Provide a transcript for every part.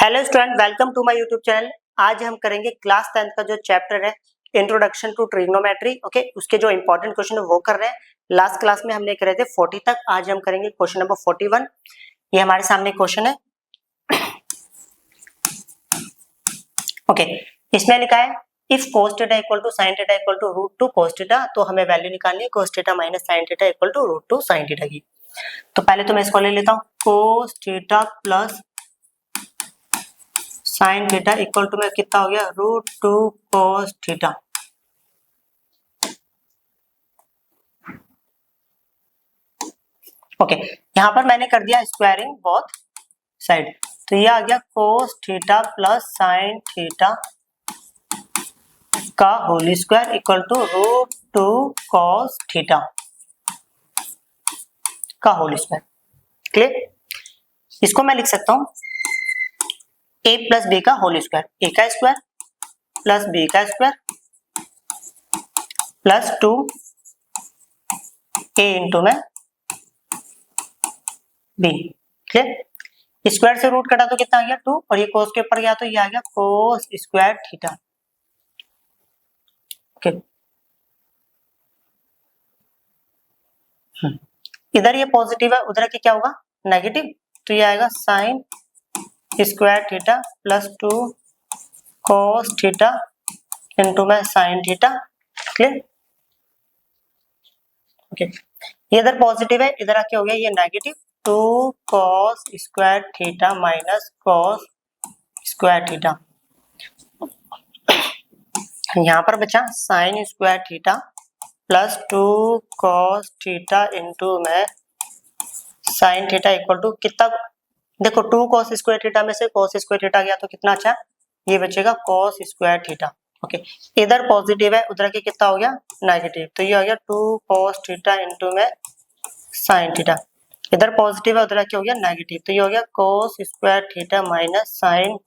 Hello student, welcome to my YouTube channel. आज हम करेंगे क्लास 10th का जो चैप्टर है इंट्रोडक्शन टू ट्रिग्नोमेट्री। ओके, उसके जो इंपॉर्टेंट क्वेश्चन है वो कर रहे हैं। लास्ट क्लास में हमने करे थे 40 तक, आज हम करेंगे क्वेश्चन नंबर 41। ये हमारे सामने क्वेश्चन है। ओके, इसमें लिखा है if cos theta equal to sin theta equal to √2 cos theta, तो हमें वैल्यू निकालनी है cos theta minus sin theta equal to √2 sin theta की। तो पहले तो मैं इसको ले लेता हूँ, cos theta plus sine theta equal to में कितना हो गया √2 cos थीटा। ओके, यहाँ पर मैंने कर दिया स्क्वायरिंग बोथ साइड, तो ये आ गया cos theta plus sine theta का whole square equal to √2 cos theta का होल स्क्वायर। क्लियर? इसको मैं लिख सकता हूँ a प्लस बी का होल स्क्वायर, a का स्क्वायर प्लस b का स्क्वायर प्लस 2a इंटू में b। क्लियर? स्क्वायर से रूट कटा तो कितना आ गया 2, और ये कोस के ऊपर गया तो ये आ गया कोस स्क्वायर थीटा। ओके, इधर ये पॉजिटिव है, उधर के क्या होगा नेगेटिव, तो ये आएगा sine square theta plus 2 cos theta into में साइन थीटा। क्लियर? ओके, ये इधर पॉजिटिव है, इधर आके हो गया ये negative 2 cos square theta minus cos square theta. यहाँ पर बचा sign square theta plus 2 cos theta into में साइन थीटा इक्वल टू कितना, देखो 2 cos स्क्वायर थीटा में से cos स्क्वायर थीटा गया तो कितना अच्छा, ये बचेगा cos स्क्वायर थीटा। ओके, इधर पॉजिटिव है, उधर के कितना हो गया नेगेटिव, तो ये हो गया 2 cos थीटा इंटू में साइन थीटा। इधर पॉजिटिव है, उधर क्या हो गया नेगेटिव, तो ये हो गया cos square theta minus sine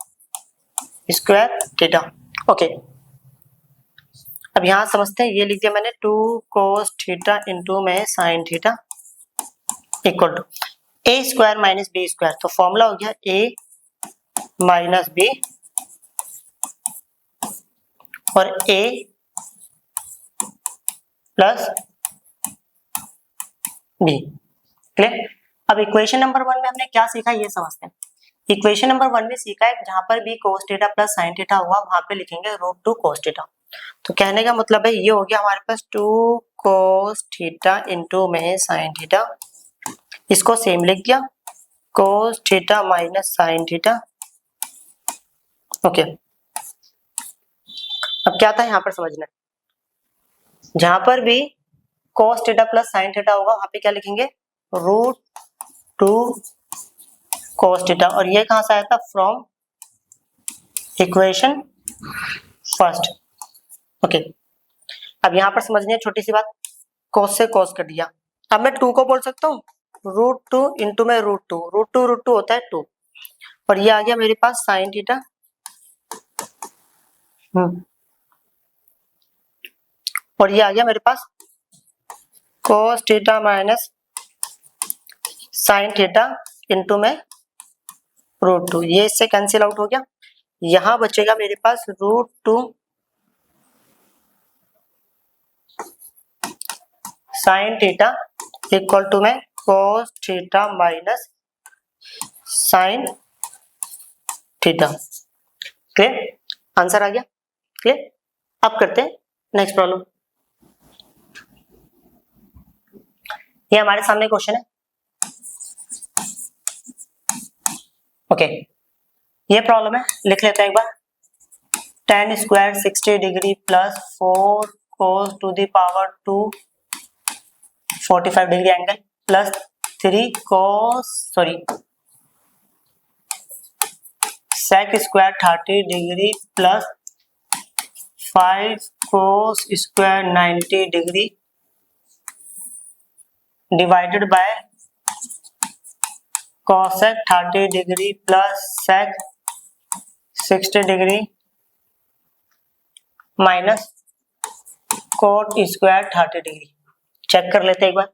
square theta. Okay, अब यहाँ समझते हैं, ये लिख दिया मैंने 2 cos थीटा इंटू में sine theta equal to a square minus b square, तो फॉर्मूला हो गया a माइनस b और a प्लस b। क्लियर? अब इक्वेशन नंबर 1 में हमने क्या सीखा ये समझते हैं। इक्वेशन नंबर 1 में सीखा है जहां पर भी cos theta plus sin theta हुआ वहां पे लिखेंगे √2 cos थीटा। तो कहने का मतलब है ये हो गया हमारे पास 2 cos थीटा इंटू में sin थीटा, इसको सेम लिख दिया cos theta minus sin theta. Okay, अब क्या था यहाँ पर समझना, जहां पर भी cos theta plus sin theta होगा वहां पे क्या लिखेंगे √2 cos थीटा, और ये कहां से आया था फ्रॉम इक्वेशन फर्स्ट। ओके, अब यहाँ पर समझनी है छोटी सी बात, cos से cos कर दिया, अब मैं 2 को बोल सकता हूँ √2 इंटू में √2, √2 होता है 2, और ये आ गया मेरे पास sin थीटा और ये आ गया मेरे पास cos theta minus sin theta into में √2, ये इससे कैंसिल आउट हो गया, यहां बचेगा मेरे पास √2 sin थीटा इक्वल टू में cos theta minus sin theta. Clear? Answer आ गया। क्लियर? अब करते हैं नेक्स्ट प्रॉब्लम। ये हमारे सामने क्वेश्चन है। ओके, ये प्रॉब्लम है, लिख लेते हैं एक बार। tan square 60 degree plus 4 cos to the power 2 45 degree angle plus 3 cos sec square 30 degree plus 5 cos square 90 degree divided by cosec 30 degree plus sec 60 degree minus cot square 30 degree. Check कर लेते हैं एक बार।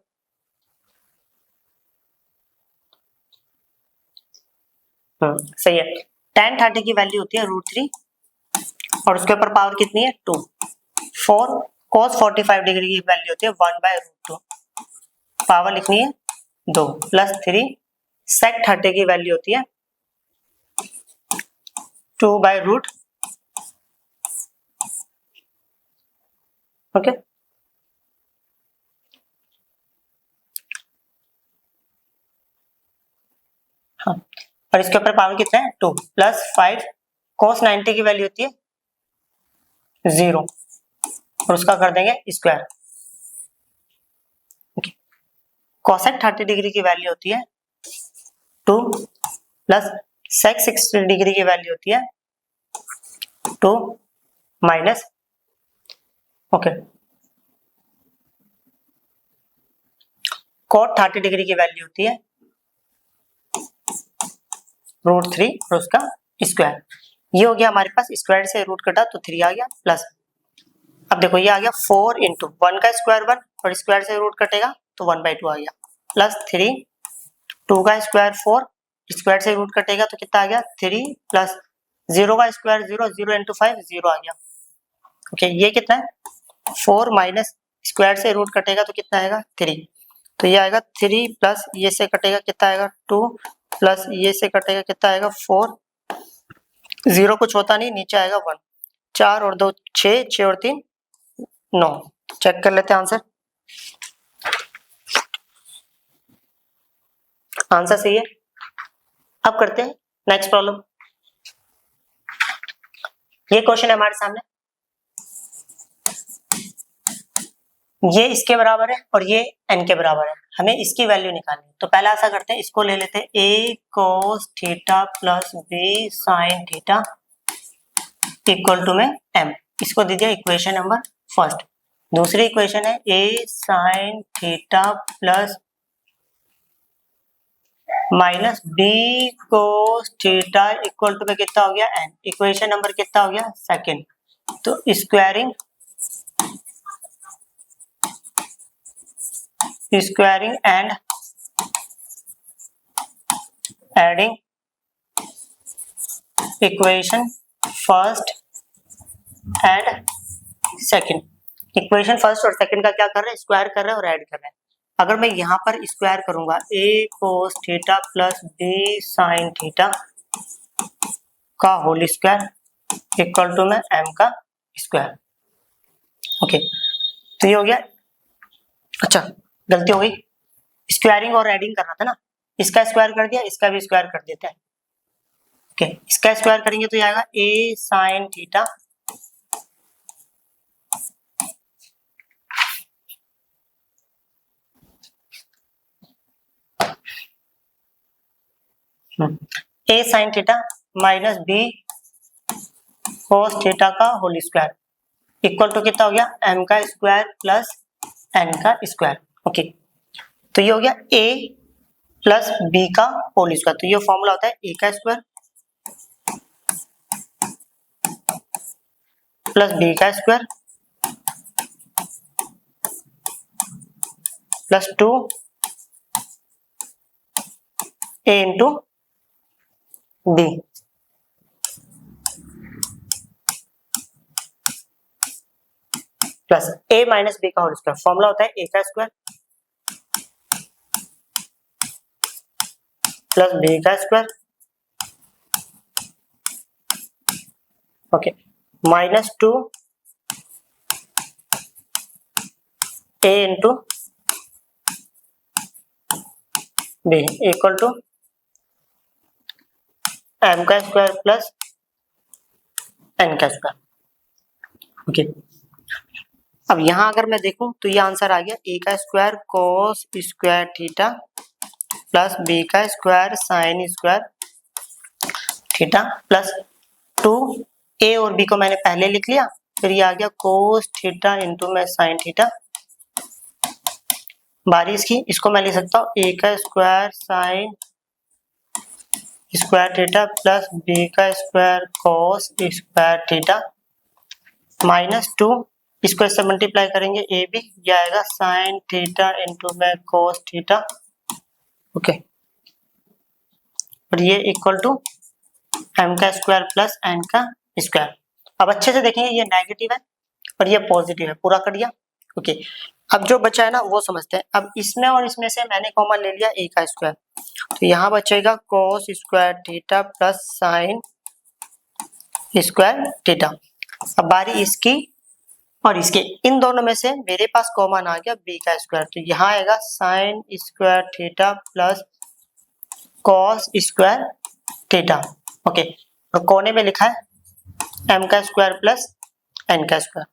सही है। tan 30 की value होती है √3 और उसके ऊपर पावर कितनी है 2। 4 cos 45 डिग्री की वैल्यू होती है 1/√2, पावर लिखनी है 2 प्लस 3 sec 30 की वैल्यू होती है 2/√, ओके। हाँ, और इसके ऊपर पावर कितना है 2 प्लस 5 cos 90 की वैल्यू होती है 0 और उसका कर देंगे स्क्वायर। cosec 30 डिग्री की वैल्यू होती है 2 प्लस sec 60 डिग्री की वैल्यू होती है 2 माइनस, ओके, cot 30 डिग्री की वैल्यू होती है √3 और उसका स्क्वायर। ये हो गया हमारे पास, स्क्वायर से रूट कटा तो 3 आ गया प्लस, अब देखो ये आ गया 4 इंटू 1 का स्क्वायर 1 और स्क्वायर से रूट कटेगा तो 1/2 आ गया प्लस 3 2 का स्क्वायर 4 स्क्वायर से रूट कटेगा तो कितना आ गया 3 प्लस 0 का स्क्वायर 0 0 इंटू 5 0 आ गया, ओके। ये कितना है 4 माइनस स्क्वायर से रूट कटेगा तो कितना आएगा 3, तो ये आएगा 3 प्लस ये से कटेगा कितना आएगा 2 प्लस ये से कटेगा कितना आएगा 4, 0 कुछ होता नहीं नीचे आएगा 1, 4 और 2 6, 6 और 3 9। चेक कर लेते हैं आंसर, आंसर सही है। अब करते हैं नेक्स्ट प्रॉब्लम। ये क्वेश्चन है हमारे सामने, ये इसके बराबर है और ये n के बराबर है, हमें इसकी वैल्यू निकालनी है। तो पहला ऐसा करते हैं, इसको ले लेते हैं a cos theta plus b sin theta equal to में m, इसको दीजिए इक्वेशन नंबर फर्स्ट। दूसरी इक्वेशन है a sin theta plus minus b cos theta equal to में कितना हो गया n, इक्वेशन नंबर कितना हो गया सेकंड। तो squaring and adding equation first and second. Equation first और सेकंड का क्या कर रहे हैं, स्क्वायर कर रहे हैं और ऐड कर रहे हैं। अगर मैं यहाँ पर स्क्वायर करूंगा a cos theta plus b sin theta का होल स्क्वायर इक्वल टू में m का स्क्वायर, ओके। तो ये हो गया, अच्छा गलती हो गई, स्क्वायरिंग और एडिंग करना था ना, इसका स्क्वायर कर दिया, इसका भी स्क्वायर कर देते हैं, ओके। इसका स्क्वायर करेंगे तो ये आएगा a sin theta a sin theta minus b cos theta का होल स्क्वायर इक्वल टू कितना हो गया m का स्क्वायर प्लस n का स्क्वायर, ओके। तो ये हो गया a प्लस b का होल स्क्वायर, तो ये फॉर्मूला होता है a का स्क्वायर प्लस b का square plus 2 a into b plus a minus b का होल स्क्वायर, फॉर्मूला होता है a का स्क्वायर प्लस b का square, okay, minus 2 a into b equal to m का स्क्वायर प्लस n का square, okay. अब यहां अगर मैं देखूं तो ये आंसर आ गया a का square cos square theta plus b का square sin square theta plus 2 a और b को मैंने पहले लिख लिया, फिर ये आ गया cos थीटा इंटू में sin थीटा, बारी इसकी, इसको मैं लिख सकता हूँ a का square sin square theta plus b का square cos square theta minus 2, इसको इससे मल्टीप्लाई करेंगे ए बी, यह आएगा साइन थीटा इंटू में कोस थीटा, ओके, और ये इक्वल टू m का स्क्वायर प्लस n का स्क्वायर। अब अच्छे से देखेंगे ये नेगेटिव है और ये पॉजिटिव है, पूरा कट गया। ओके, अब जो बचा है ना वो समझते हैं। अब इसमें और इसमें से मैंने कॉमन ले लिया a का स्क्वायर, तो यहाँ बचेगा cos square theta plus sine square theta. अब बारी इसकी और इसके, इन दोनों में से मेरे पास कॉमन आ गया b का स्क्वायर, तो यहाँ आएगा sine square theta plus cos square theta. Okay, और कोने में लिखा है m का स्क्वायर प्लस n का स्क्वायर।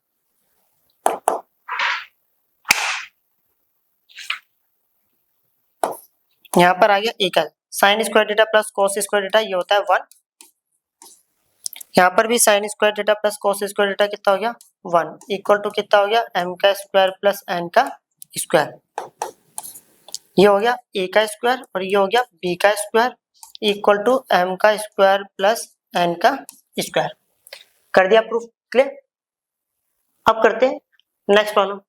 यहाँ पर आ गया a का sign square theta plus cos square theta, ये होता है 1। यहाँ पर भी sign square theta plus cos square theta कितना हो गया 1, इक्वल टू कितना हो गया m का स्क्वायर प्लस n का स्क्वायर। ये हो गया a का स्क्वायर और ये हो गया b का स्क्वायर, इक्वल टू m का स्क्वायर प्लस n का स्क्वायर। कर दिया प्रूफ, क्लियर। अब करते हैं नेक्स्ट प्रॉब्लम।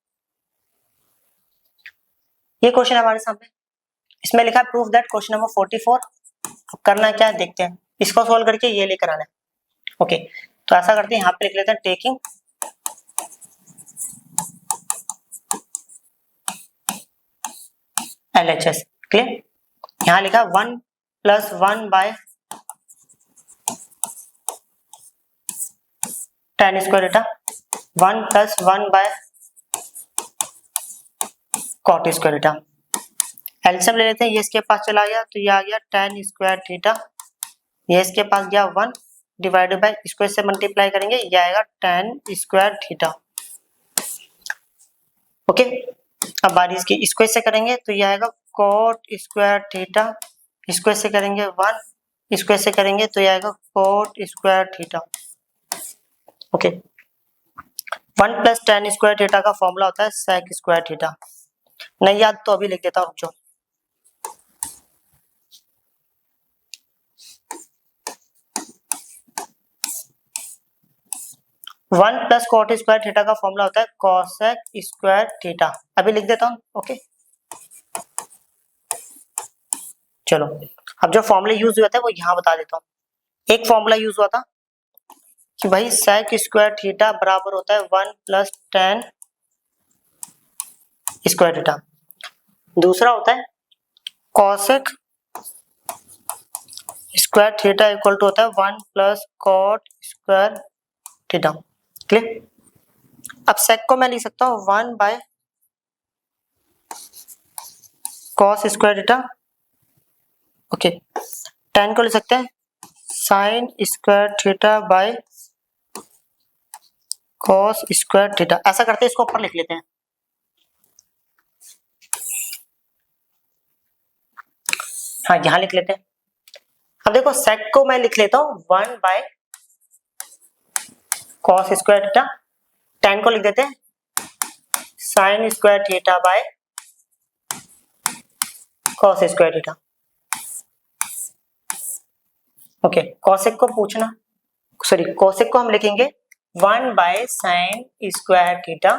ये क्वेश्चन हमारे सामने, इसमें लिखा है प्रूफ दैट क्वेश्चन नंबर 44। अब करना क्या है देखते हैं, इसको सोल्व करके ये लेकर आना है। ओके, तो ऐसा करते हैं, यहाँ पे लिख लेते हैं टेकिंग LHS, क्लियर। यहाँ लिखा 1 plus 1 by tan square theta, 1 plus 1 by cot square theta. LCM ले लेते हैं, ये इसके पास चला गया तो ये आ गया tan स्क्वायर थीटा, ये इसके पास गया 1 डिवाइडेड बाय इसको इससे मल्टीप्लाई करेंगे, ये आएगा tan स्क्वायर थीटा। ओके, अब बारी इसकी, इसको इससे करेंगे तो ये आएगा cot स्क्वायर थीटा, इसको इससे करेंगे 1, इसको इससे करेंगे तो ये आएगा cot square theta. Okay, 1 plus tan square theta का फॉर्मूला होता है sec स्क्वायर थीटा। नहीं याद तो अभी लिख देता हूँ, रुक जाओ। One plus cot square theta का फॉर्मूला होता है cosec स्क्वायर थीटा, अभी लिख देता हूँ। ओके, चलो अब जो फॉर्मूला यूज हुआ था वो यहाँ बता देता हूँ। एक फॉर्मूला यूज हुआ था कि भाई sec स्क्वायर थीटा बराबर होता है 1 प्लस tan स्क्वायर थीटा। दूसरा होता है cosec square theta equal to होता है 1 plus cot square theta, clear. अब sec को मैं लिख सकता हूँ 1 by cos square theta. Okay, tan को लिख सकते हैं sin square theta by cos square theta. ऐसा करते हैं, इसको ऊपर लिख लेते हैं। हाँ, यहाँ लिख लेते हैं। अब देखो sec को मैं लिख लेता हूँ 1 by cos square theta, tan को लिख देते हैं sin square theta by cos square theta. Okay, cosec को पूछना, सॉरी cosec को हम लिखेंगे 1 by sin square theta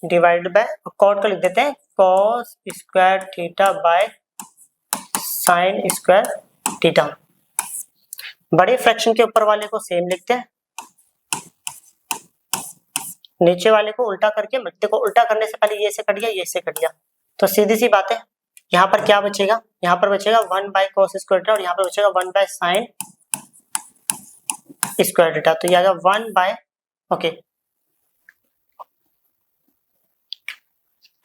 divided by, cot को लिख देते हैं cos square theta by sin square theta. बड़े फ्रैक्शन के ऊपर वाले को सेम लिखते हैं, नीचे वाले को उल्टा करके, मध्य को उल्टा करने से पहले ये से कट गया, ये से कट गया, तो सीधी सी बात है। यहाँ पर क्या बचेगा, यहाँ पर बचेगा 1 बाय cos स्क्वायर थीटा और यहाँ पर बचेगा 1 बाय sin स्क्वायर थीटा, तो ये आएगा 1 बाय, ओके,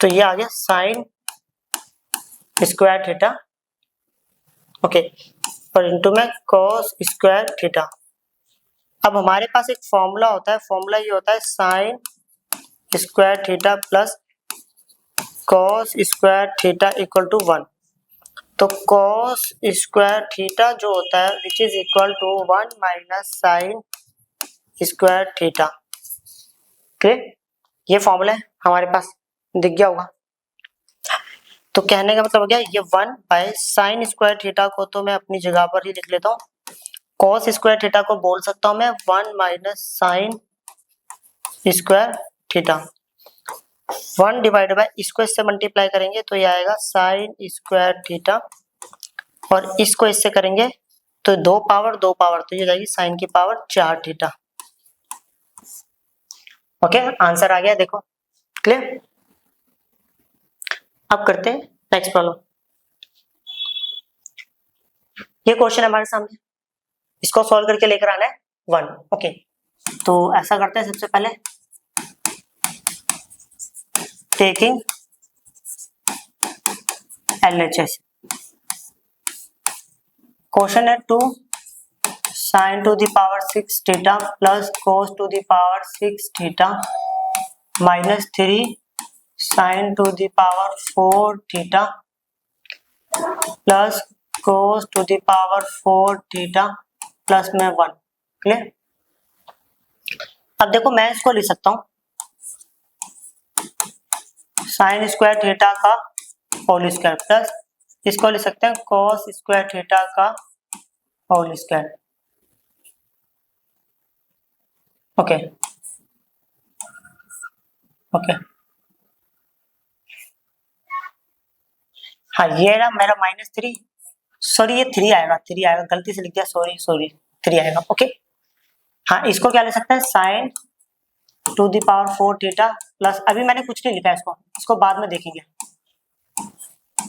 तो ये आ गया sin स्क्वायर थीटा, ओके, और इनटू में cos स्क्वायर थीटा। अब हमारे पास एक फॉर्मूला होता है, फॉर्मूला ये होता है sin square theta plus cos square theta equal to 1। तो cos स्क्वायर थीटा जो होता है which is equal to 1 minus sin square theta, clear. ये फॉर्मूला है हमारे पास, दिख गया होगा। तो कहने का मतलब हो गया ये 1 बाय sin स्क्वायर थीटा को तो मैं अपनी जगह पर ही लिख लेता हूँ, cos स्क्वायर थीटा को बोल सकता हूँ मैं 1 minus sin square theta. 1 divide bye इसको इससे मल्टीप्लाई करेंगे तो ये आएगा sin स्क्वायर थीटा और इसको इससे करेंगे तो दो पावर तो ये जाएगी साइन की पावर 4 थीटा। ओके, आंसर आ गया, देखो क्लियर। अब करते हैं नेक्स्ट प्रॉब्लम। ये क्वेश्चन हमारे सामने, इसको सॉल्व करके लेकर आना है 1। ओके, तो ऐसा करते हैं, सबसे पहले टेकिंग LHS, क्वेश्चन है 2 sin to the power 6 theta plus cos to the power 6 theta minus 3 sin to the power 4 theta plus cos to the power 4 theta plus में 1। क्लियर। अब देखो मैं इसको लिख सकता हूं साइन स्क्वायर थीटा का होल स्क्वायर प्लस इसको लिख सकते हैं कॉस स्क्वायर थीटा का होल स्क्वायर। ओके ओके, हाँ ये रहा मेरा -3, सॉरी ये 3 आएगा, 3 आएगा, गलती से लिख दिया, सॉरी 3 आएगा। ओके, हाँ इसको क्या ले सकते हैं sign to the power 4 theta plus, अभी मैंने कुछ नहीं लिखा इसको बाद में देखेंगे,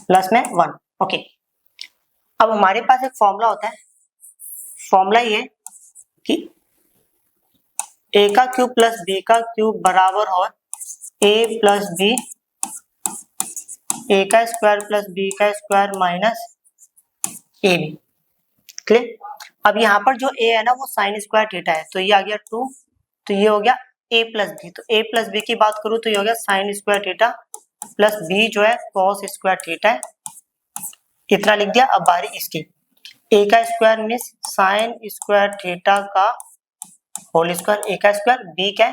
प्लस में 1। ओके, अब हमारे पास एक फॉर्मूला होता है, फॉर्मूला ये कि ए का क्यूब प्लस बी का क्यूब बराबर हो ए प्लस बी, ए का स्क्वायर प्लस बी का square minus A B. Clear. अब यहाँ पर जो ए है ना वो साइन स्क्वायर थीटा है, तो ये आ गया 2, तो ये हो गया ए प्लस बी, तो ए प्लस बी की बात करूँ तो ये हो गया sine square theta plus B जो है कॉस स्क्वायर थीटा है, इतना लिख दिया। अब बारी इसकी, ए का square means sign square theta का होल स्क्वायर, ए का स्क्वायर, बी का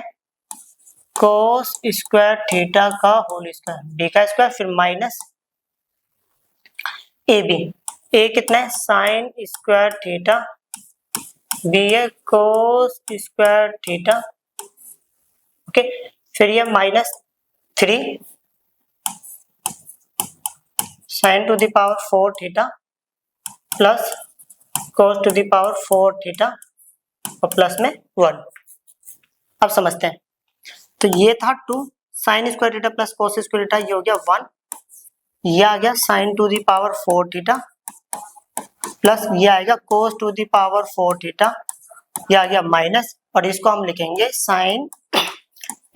कोस स्क्वायर थीटा का होल स्क्वायर, बी का स्क्वायर, फिर माइनस ए बी, ए कितना है साइन स्क्वायर थीटा, बी है कोस स्क्वायर थीटा। ओके, फिर ये -3 sine to the power 4 theta plus cos to the power 4 theta और प्लस में 1। अब समझते हैं, तो ये था 2 sine square theta plus cos square theta, ये हो गया 1, ये आ गया sine to the power 4 theta plus ये आएगा cos to the power 4 theta, ये आ गया माइनस, और इसको हम लिखेंगे साइन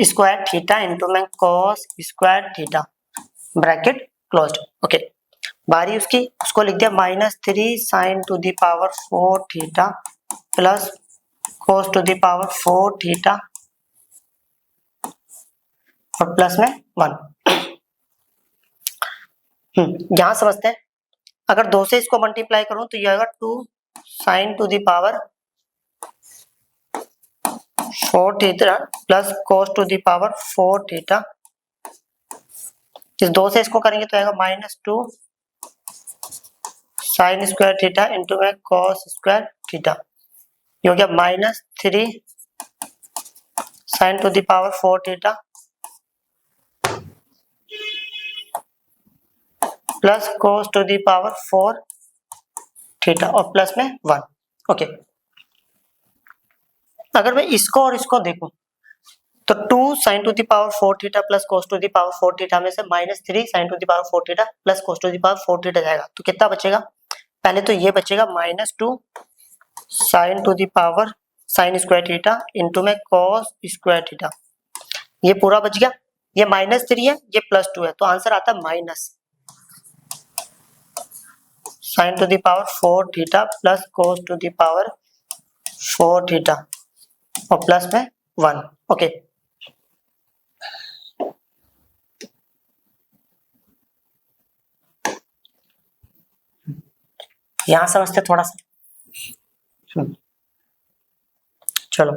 स्क्वायर थीटा इंटू में cos square theta, bracket closed. Okay, बारी उसको लिख दिया -3 sine to the power 4 theta plus cos to the power 4 theta और प्लस में 1। यहां समझते हैं, अगर 2 से इसको मल्टीप्लाई करूं तो ये आएगा 2 sine to the power 4 theta plus cos to the power 4 theta, इस 2 से इसको करेंगे तो आएगा -2 साइन स्क्वायर थीटा इंटू में कॉस स्क्वायर थीटा, ये हो गया -3 sine to the power 4 theta plus cos to the power 4 theta और प्लस में 1। ओके, अगर मैं इसको और इसको देखूं तो 2 sine to the power 4 theta plus cos to the power 4 theta में से -3 sine to the power 4 theta plus cos to the power 4 theta जाएगा, तो कितना बचेगा? पहले तो ये बचेगा -2 sine to the power sine square theta into में कॉस स्क्वायर थीटा, ये पूरा बच गया। ये -3 है, ये +2 है, तो आंसर आता है minus sine to the power 4 theta plus cos to the power 4 theta और प्लस में 1। ओके, यहां समझते थोड़ा सा। चलो,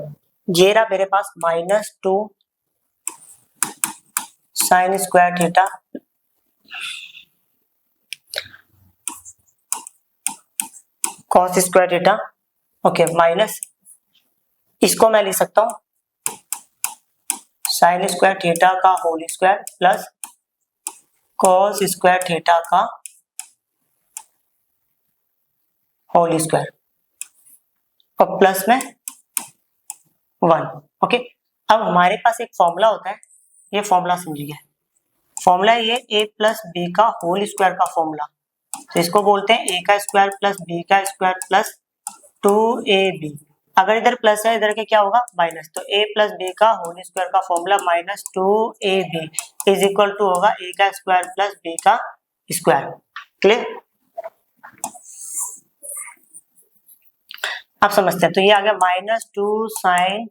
ये रहा मेरे पास -2 sine square theta cos square theta, okay, minus इसको मैं लिख सकता हूं साइन स्क्वायर थीटा का whole square plus cos square theta का होल स्क्वायर। और प्लस में 1। ओके, अब हमारे पास एक फॉर्मूला होता है, ये फॉर्मूला समझिए। फॉर्मूला ये a प्लस बी का होल स्क्वायर का फॉर्मूला, तो इसको बोलते हैं a का स्क्वायर प्लस b का स्क्वायर प्लस 2ab। अगर इधर प्लस है, इधर के क्या होगा माइनस, तो a प्लस बी का होल स्क्वायर का formula minus 2ab is equal to होगा a का स्क्वायर प्लस b का स्क्वायर। क्लियर? अब समझते हैं, तो ये आ गया minus 2 sine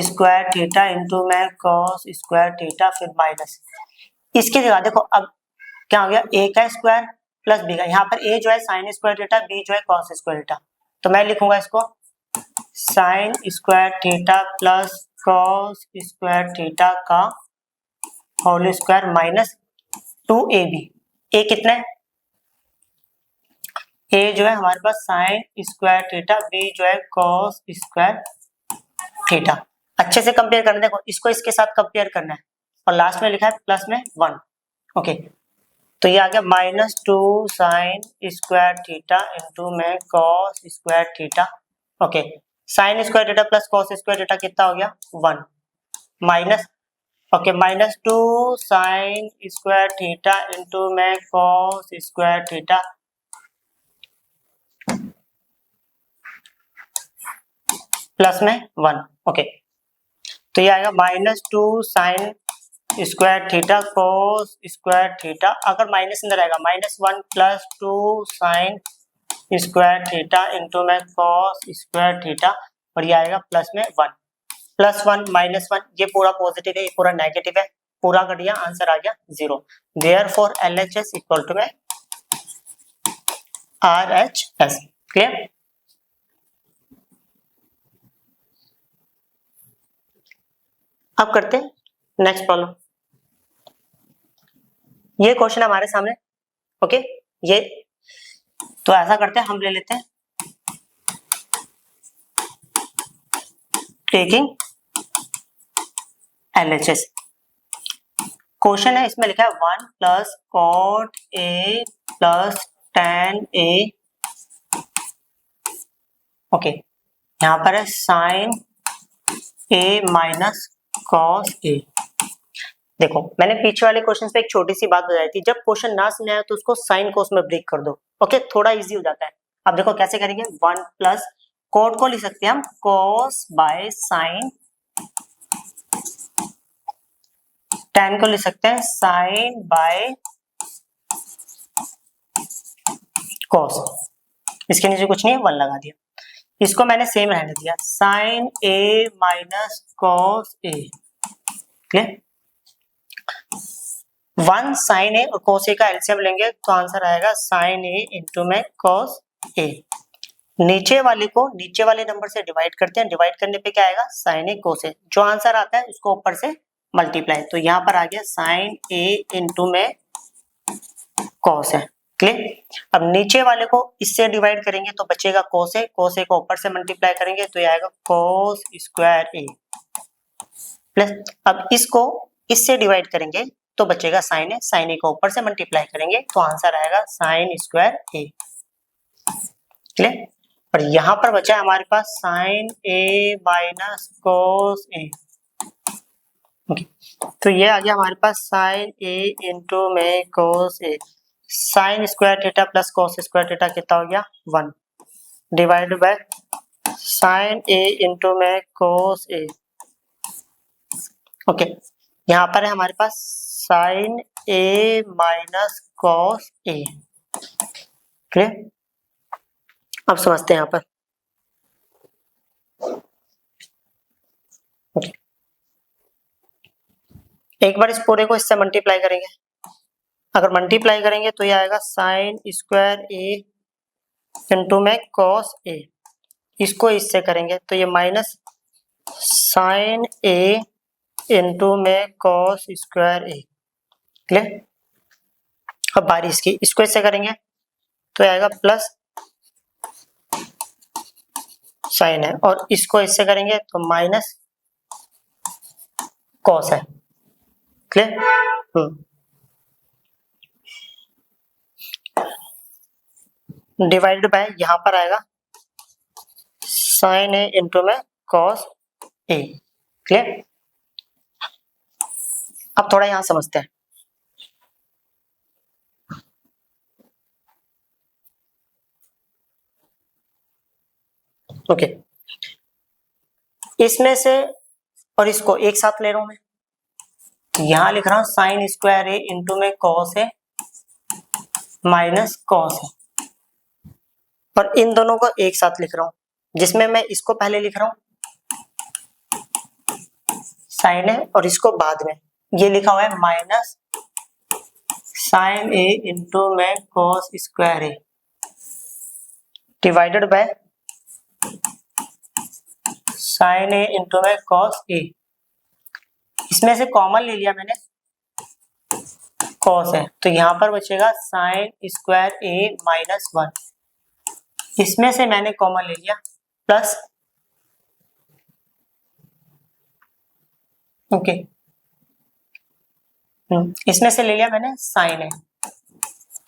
square theta into में कॉस स्क्वायर थीटा, फिर माइनस इसकी जगह देखो अब क्या हो गया, a का स्क्वायर प्लस b का, यहाँ पर a जो है साइन स्क्वायर थीटा, b जो है कॉस स्क्वायर थीटा, तो मैं लिखूंगा इसको sine square theta plus cos square theta का whole square minus 2ab। a कितना है, a जो है हमारे पास साइन स्क्वायर थीटा, b जो है कॉस स्क्वायर थीटा। अच्छे से कंपेयर करना, देखो इसको इसके साथ कंपेयर करना है, और लास्ट में लिखा है प्लस में 1। ओके, तो ये आ गया minus 2 sine square theta into में cos square theta. Okay, sine square theta plus cos square theta कितना हो गया 1 minus, okay minus 2 sine square theta into में कॉस स्क्वायर थीटा प्लस में 1। ओके, तो ये आएगा minus 2 sine square theta cos square theta, अगर माइनस अंदर आएगा minus 1 plus 2 sine square theta into में कॉस स्क्वायर थीटा, और ये आएगा प्लस में 1। प्लस 1 माइनस 1, ये पूरा पॉजिटिव है, ये पूरा नेगेटिव है, पूरा कट गया, आंसर आ गया 0। देयरफॉर LHS इक्वल टू में RHS। क्लियर? अब करते हैं नेक्स्ट प्रॉब्लम। ये क्वेश्चन हमारे सामने, ओके ये तो ऐसा करते हैं, हम ले लेते हैं टेकिंग LHS। क्वेश्चन है, इसमें लिखा है 1 plus cot A plus tan A. Okay, यहाँ पर है sine A minus cos A. देखो मैंने पीछे वाले क्वेश्चन पे एक छोटी सी बात बताई थी, जब क्वेश्चन ना समझ आए तो उसको साइन कोस में ब्रेक कर दो। ओके, थोड़ा इजी हो जाता है। अब देखो कैसे करेंगे, 1 प्लस कोट को लिख सकते हैं हम कॉस बाय साइन, tan को लिख सकते हैं साइन बाय कॉस। इसके नीचे कुछ नहीं है, 1 लगा दिया। इसको मैंने सेम रहने दिया, sign A minus cos A. Clear? 1 sign ए और कॉस ए का एलसीएम लेंगे तो आंसर आएगा साइन ए इंटू में कॉस ए। नीचे वाले को नीचे वाले नंबर से डिवाइड करते हैं, डिवाइड करने पे क्या आएगा साइन ए कोस ए, जो आंसर आता है उसको ऊपर से मल्टीप्लाई, तो यहाँ पर आ गया साइन ए इंटू में कॉस है। क्लियर? अब नीचे वाले को इससे डिवाइड करेंगे तो बचेगा कोस ए को ऊपर से मल्टीप्लाई करेंगे तो ये आएगा कोस स्क्वायर ए प्लस, अब इसको इससे डिवाइड करेंगे तो बचेगा साइन ए को ऊपर से मल्टीप्लाई करेंगे तो आंसर आएगा साइन स्क्वायर ए। क्लियर? और यहाँ पर बचा है हमारे पास sine A minus cos A. Okay, तो ये आ गया हमारे पास साइन ए इंटू में cos A. Sine square theta plus cos square theta कितना हो गया 1 divide by sine A into में कोस ए। ओके, यहाँ पर है हमारे पास sine A minus cos A. Clear? अब समझते हैं यहाँ पर। ओके, एक बार इस पूरे को इससे मल्टीप्लाई करेंगे, अगर मल्टीप्लाई करेंगे तो ये आएगा साइन स्क्वायर ए इंटू में कॉस ए, इसको इससे करेंगे तो ये माइनस साइन ए इंटू में कॉस स्क्वायर ए। क्लियर? अब बारी इसकी, इसको इससे करेंगे तो आएगा प्लस साइन है, और इसको इससे करेंगे तो माइनस कॉस है। क्लियर? डिवाइडेड बाय यहाँ पर आएगा साइन ए इंटू में कॉस ए। क्लियर? अब थोड़ा यहां समझते हैं। ओके, इसमें से और इसको एक साथ ले रहा हूं मैं, यहां लिख रहा हूं साइन स्क्वायर ए इंटू में कॉस ए माइनस कॉस ए, और इन दोनों को एक साथ लिख रहा हूं, जिसमें मैं इसको पहले लिख रहा हूं साइन ए और इसको बाद में। ये लिखा हुआ है माइनस साइन ए इंटू में cos square A divided by sine A into में कॉस ए। इसमें से कॉमन ले लिया मैंने, कॉस है, तो यहां पर बचेगा साइन स्क्वायर ए माइनस 1। इसमें से मैंने कॉमन ले लिया प्लस, ओके, इसमें से ले लिया मैंने साइन है,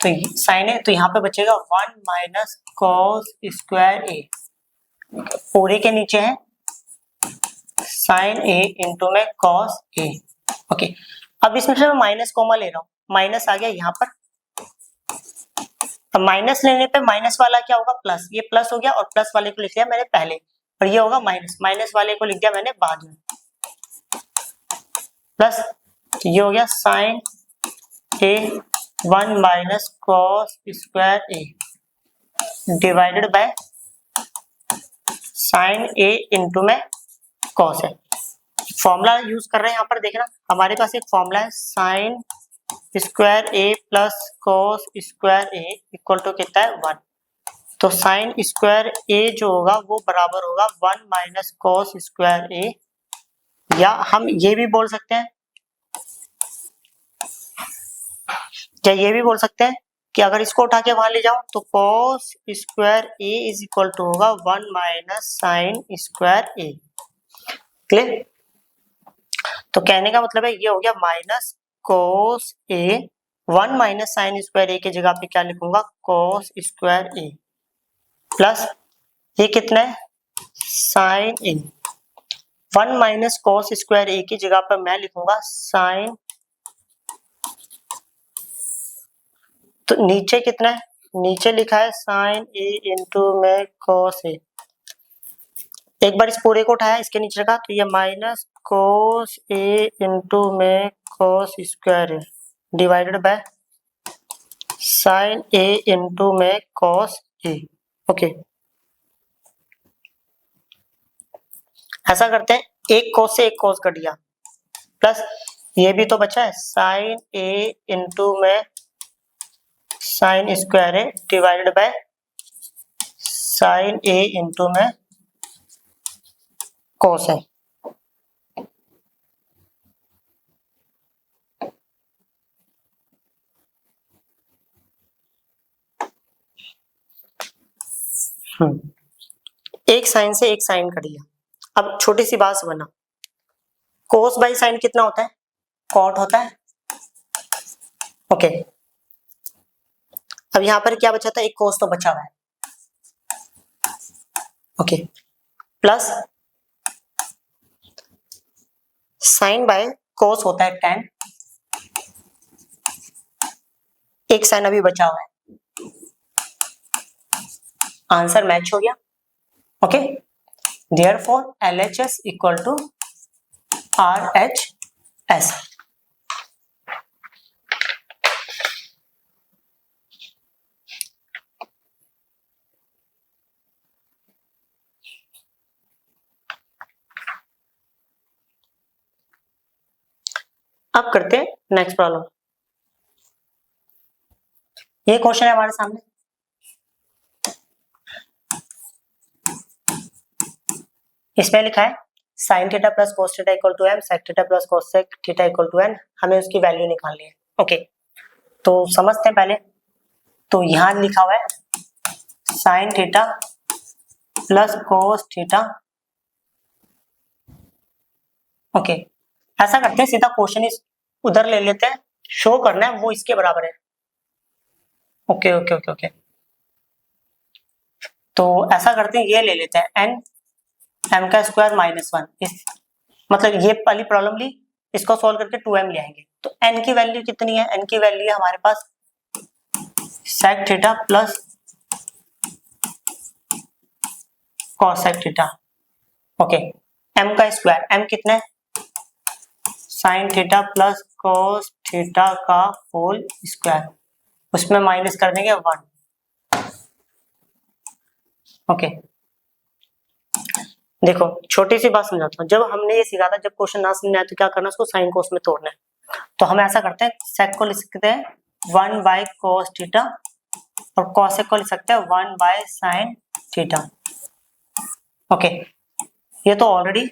तो साइन है, तो यहाँ पे बचेगा 1 माइनस कॉस स्क्वायर ए, पूरे के नीचे है साइन ए इंटू में कॉस ए। ओके, अब इसमें से मैं माइनस कॉमन ले रहा हूँ, माइनस आ गया यहाँ पर। अब माइनस लेने पे माइनस वाला क्या होगा, प्लस, ये प्लस हो गया और प्लस वाले को लिख लिया मैंने पहले, और ये होगा माइनस, माइनस वाले को लिख दिया मैंने बाद में, प्लस, तो ये हो गया sine A 1 minus cos square A divided by sine A into में कॉस है। फॉर्मूला यूज कर रहे हैं यहाँ पर, देखना हमारे पास एक फॉर्मूला है sine square A plus cos square A equal to कितना है 1। तो साइन स्क्वायर ए जो होगा वो बराबर होगा 1 माइनस कॉस स्क्वायर ए, या हम ये भी बोल सकते हैं, क्या ये भी बोल सकते हैं कि अगर इसको उठा के वहां ले जाओ तो cos square A is equal to होगा 1 minus sine square A. Clear? तो कहने का मतलब है ये हो गया minus cos A, 1 minus sine square A की जगह पे क्या लिखूंगा कोस स्क्वायर ए, प्लस ये कितना है sine A, 1 minus cos square A की जगह पर मैं लिखूंगा साइन, तो नीचे कितना है, नीचे लिखा है साइन ए इंटू में कोस ए। एक बार इस पूरे को उठाया इसके नीचे रखा, तो ये माइनस कोस ए इंटू में cos square A divided by sine A into में कोस ए। ओके, ऐसा करते हैं, एक कोस से एक कोस कट गया, प्लस ये भी तो बचा है साइन ए इंटू में sign square A divided by sine A into में कोस है। एक साइन से एक साइन कट गया। अब छोटी सी बात समझना, कोस बाई साइन कितना होता है, कॉट होता है। ओके, अब यहां पर क्या बचा था, एक कोस तो बचा हुआ है। Okay, plus sign by cos होता है tan, एक साइन अभी बचा हुआ है, आंसर मैच हो गया। Okay, therefore LHS equal to RHS। अब करते हैं नेक्स्ट प्रॉब्लम। ये क्वेश्चन है हमारे सामने, इसमें लिखा है sine theta plus cos theta equal to m, sec theta plus cosec theta equal to n, हमें उसकी वैल्यू निकालनी है। ओके, तो समझते हैं पहले। तो यहां लिखा हुआ है sine theta plus cos theta. Okay, ऐसा करते हैं, सीधा क्वेश्चन इस उधर ले लेते हैं, शो करना है वो इसके बराबर है। ओके ओके ओके ओके, तो ऐसा करते हैं, ये ले लेते हैं n m का स्क्वायर माइनस 1, इस मतलब ये वाली प्रॉब्लम ली, इसको सॉल्व करके 2m ले आएंगे। तो n की वैल्यू कितनी है? n की वैल्यू है हमारे पास sec theta plus cos sec theta. Okay, m का स्क्वायर, m कितना है? sin theta plus cos theta का होल स्क्वायर, उसमें माइनस कर देंगे 1। ओके, देखो छोटी सी बात समझाता हूँ। जब हमने ये सीखा था, जब क्वेश्चन ना समझ आए तो क्या करना, उसको साइन कोस में तोड़ना है। तो हम ऐसा करते हैं, सेक को लिख सकते हैं 1 बाय cos थीटा और cosec को लिख सकते हैं 1 बाय sin थीटा। ओके, ये तो ऑलरेडी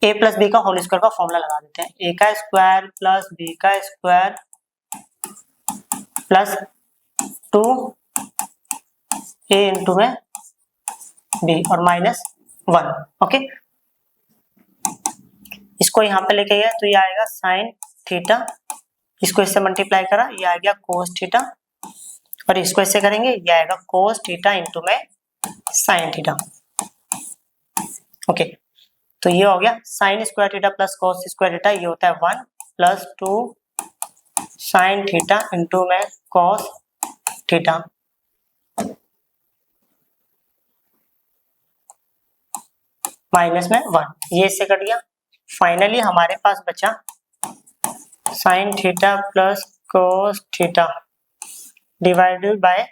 a प्लस बी का होल स्क्वायर का फॉर्मूला लगा देते हैं। a का स्क्वायर प्लस b का स्क्वायर प्लस 2a इंटू में b और माइनस 1। ओके, इसको यहाँ पे लेके गया तो ये आएगा साइन थीटा, इसको इससे मल्टीप्लाई करा, ये आ गया कोस थीटा, और इसको इससे करेंगे, ये आएगा कोस थीटा इंटू में साइन थीटा। ओके, तो ये हो गया sine square theta plus cos square theta, ये होता है 1 प्लस 2 साइन थीटा इंटू में कोस थीटा। माइनस में 1, ये इससे कट गया। फाइनली हमारे पास बचा sign theta plus cos theta divided by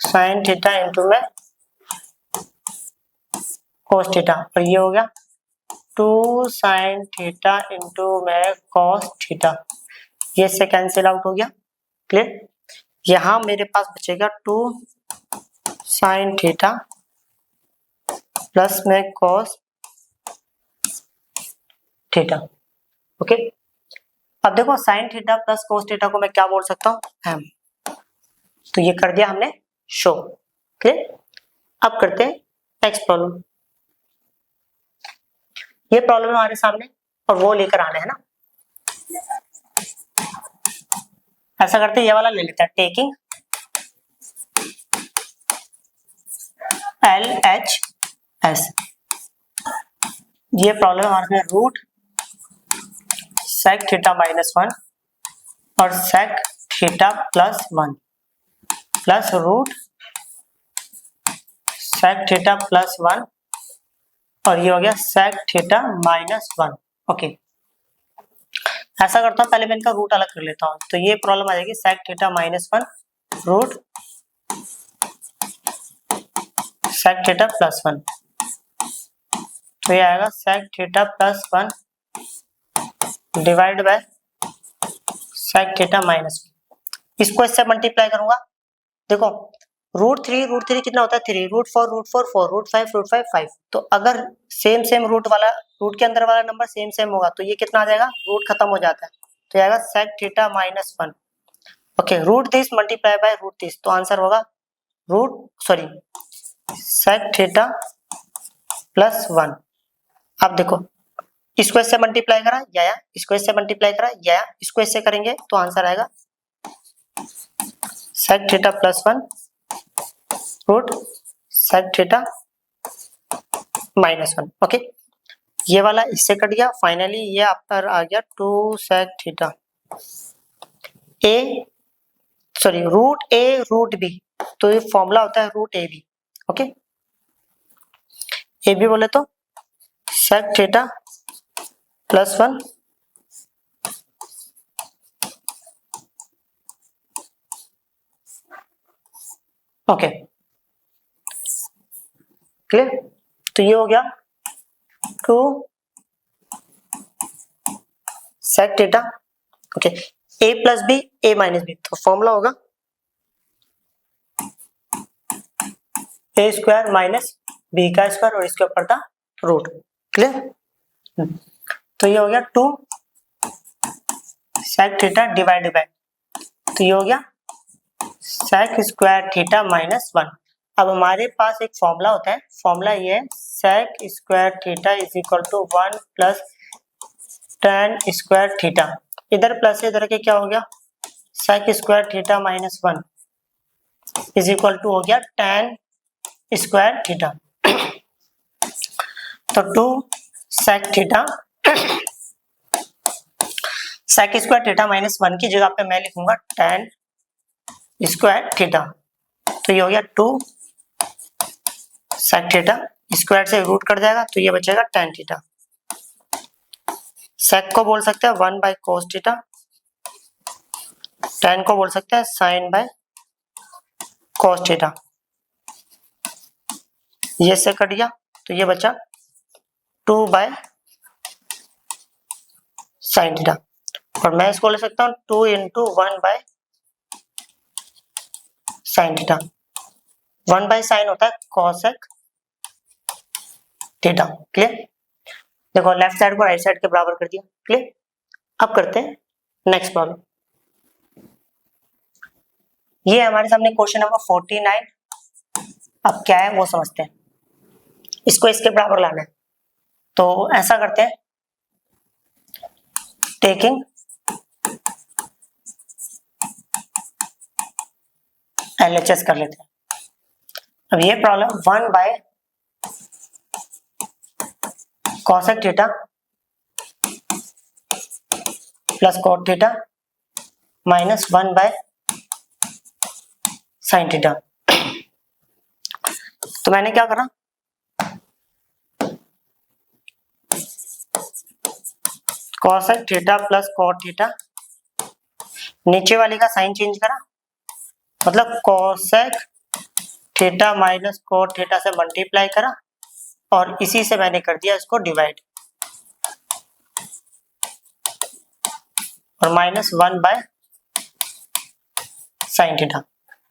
sine theta into में कोस थीटा, और ये हो गया 2 साइन थीटा इंटू में कोस थीटा, ये इससे कैंसिल आउट हो गया। क्लियर? यहां मेरे पास बचेगा 2 साइन थीटा प्लस में कोस थीटा। ओके, अब देखो sign theta plus cos theta को मैं क्या बोल सकता हूँ? m। तो ये कर दिया हमने शो। क्लियर? अब करते हैं नेक्स्ट प्रॉब्लम। ये प्रॉब्लम हमारे सामने और वो लेकर आना है ना। ऐसा करते हैं, ये वाला ले लेते हैं, टेकिंग LHS। ये प्रॉब्लम हमारे में रूट सेक थीटा माइनस 1 और sec theta plus 1 plus root sec theta plus 1 और ये हो गया सेक थीटा माइनस 1। ओके, ऐसा करता हूँ, पहले मैं इनका रूट अलग कर लेता हूँ। तो ये प्रॉब्लम आ जाएगी sec theta minus 1 root sec theta plus 1, तो ये आएगा sec theta plus 1 divide by sec theta minus 1। इसको इससे मल्टीप्लाई करूंगा। देखो रूट थ्री कितना होता है? 3, रूट 4 4, रूट 5 5। तो अगर सेम रूट वाला, रूट के अंदर वाला नंबर सेम होगा तो ये कितना आ जाएगा? रूट खत्म हो जाता है, तो ये आएगा sec theta minus 1। Okay, root this multiply by root this, तो आंसर होगा सेक थीटा प्लस 1। अब देखो, इसको इससे मल्टीप्लाई करा या इसको इससे मल्टीप्लाई करा या इसको इससे करेंगे तो आंसर आएगा sec theta plus 1 root sec theta minus 1। Okay, ये वाला इससे कट गया। फाइनली ये आपका आ गया 2 sec theta root A root B, तो ये फॉर्मूला होता है root A B. Okay, A B बोले तो sec theta plus 1 okay, clear? तो ये हो गया 2 sec theta. Okay, A plus B A minus B, तो फॉर्मूला होगा ए स्क्वायर माइनस बी का स्क्वायर और इसके ऊपर था रूट। क्लियर? तो ये हो गया 2 सेक थीटा डिवाइडेड बाय, तो ये हो गया सेक स्क्वायर थीटा माइनस 1। अब हमारे पास एक फॉर्मूला होता है, फॉर्मूला ये है sec square theta is equal to 1 plus tan square theta. इधर प्लस इधर के क्या हो गया? Sec square theta minus 1 is equal to हो गया tan स्क्वायर थीटा। तो 2 sec theta sec square theta minus 1 की जगह पे मैं लिखूंगा tan स्क्वायर थीटा। तो ये हो गया 2 sec थीटा, स्क्वायर से रूट कट जाएगा तो ये बचेगा tan थीटा। sec को बोल सकते हैं 1 बाय cos थीटा, tan को बोल सकते हैं sin बाय cos थीटा। ये से कट गया तो ये बचा 2 बाय sin थीटा, और मैं इसको ले सकता हूँ 2 into 1 by sin theta. 1 by sine होता है cosec थीटा। क्लियर? देखो लेफ्ट साइड को राइट साइड के बराबर कर दिया। क्लियर? अब करते हैं नेक्स्ट प्रॉब्लम। ये हमारे सामने क्वेश्चन नंबर 49। अब क्या है वो समझते हैं। इसको इसके बराबर लाना है, तो ऐसा करते हैं, टेकिंग LHS कर लेते हैं। अब ये problem 1 by cosec theta plus cot theta minus 1 by sin theta. तो मैंने क्या करा, cosec theta plus cot theta, नीचे वाले का साइन चेंज करा, मतलब cosec theta minus cot theta से मल्टीप्लाई करा और इसी से मैंने कर दिया इसको डिवाइड, और माइनस 1 बाय sin थीटा।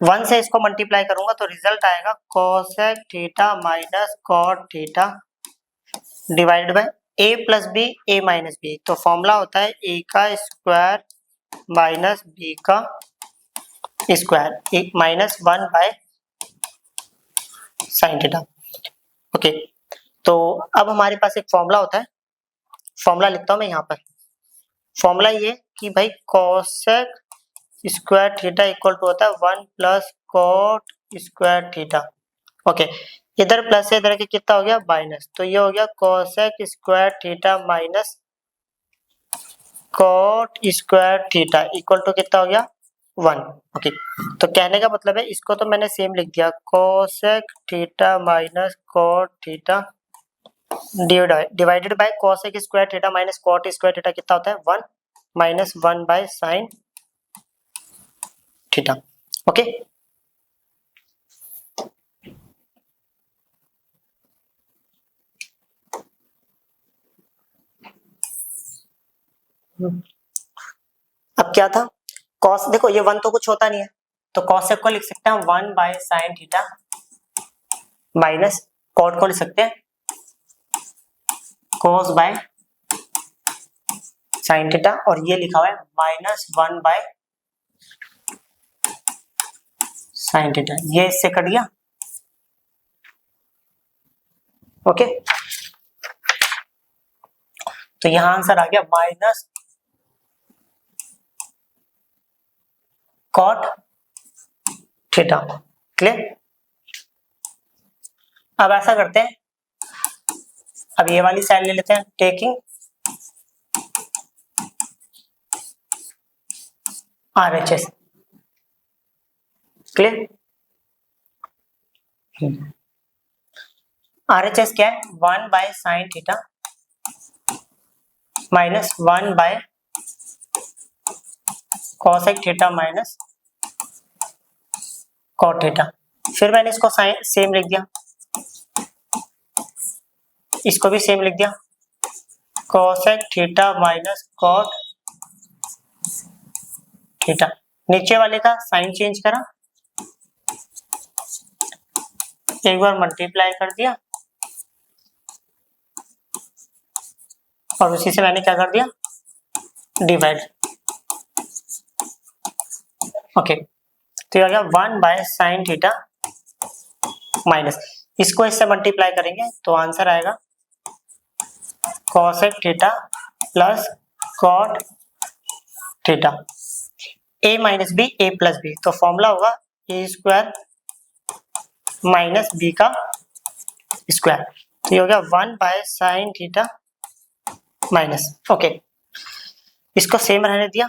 1 से इसको मल्टीप्लाई करूंगा तो रिजल्ट आएगा cosec theta minus cot theta divided by a plus B a minus B. तो फॉर्मूला होता है a का स्क्वायर माइनस b का square minus 1 by sin theta. Okay, तो अब हमारे पास एक फॉर्मूला होता है, फॉर्मूला लिखता हूं मैं यहाँ पर। फॉर्मूला ये कि भाई cosec square theta equal to होता है 1 plus cot square theta. Okay, इधर प्लस से इधर के कितना हो गया माइनस, तो ये हो गया cosec square theta minus cot square theta equal to कितना हो गया 1। ओके, तो कहने का मतलब है इसको तो मैंने सेम लिख दिया, cosec theta minus cot theta divided by cosec square theta minus cot square theta कितना होता है 1 minus 1 by sin theta. Okay, अब क्या था, cos, देखो ये 1 तो कुछ होता नहीं है, तो cosec को लिख सकते हैं 1 by sin theta minus cot को लिख सकते हैं cos बाय sin थीटा, और ये लिखा हुआ है माइनस 1 बाय sin थीटा। ये इससे कट गया। ओके, तो यहां आंसर आ गया माइनस cot थीटा। क्लियर? अब ऐसा करते हैं, अब ये वाली साइड ले लेते हैं, टेकिंग RHS। क्लियर? RHS क्या है, 1 by sin theta minus 1 by cosec theta minus cot theta. फिर मैंने इसको सेम लिख दिया, इसको भी सेम लिख दिया, cosec theta minus cot theta. नीचे वाले का साइन चेंज करा, एक बार मल्टीप्लाई कर दिया और उसी से मैंने क्या कर दिया डिवाइड। ओके, तो ये आ गया 1 बाय sin थीटा माइनस, इसको इससे मल्टीप्लाई करेंगे तो आंसर आएगा cosec theta plus cot theta, a minus B a plus B, तो फॉर्मूला होगा a स्क्वायर माइनस बी का स्क्वायर। तो ये हो गया 1 by sine theta minus, okay इसको सेम रहने दिया,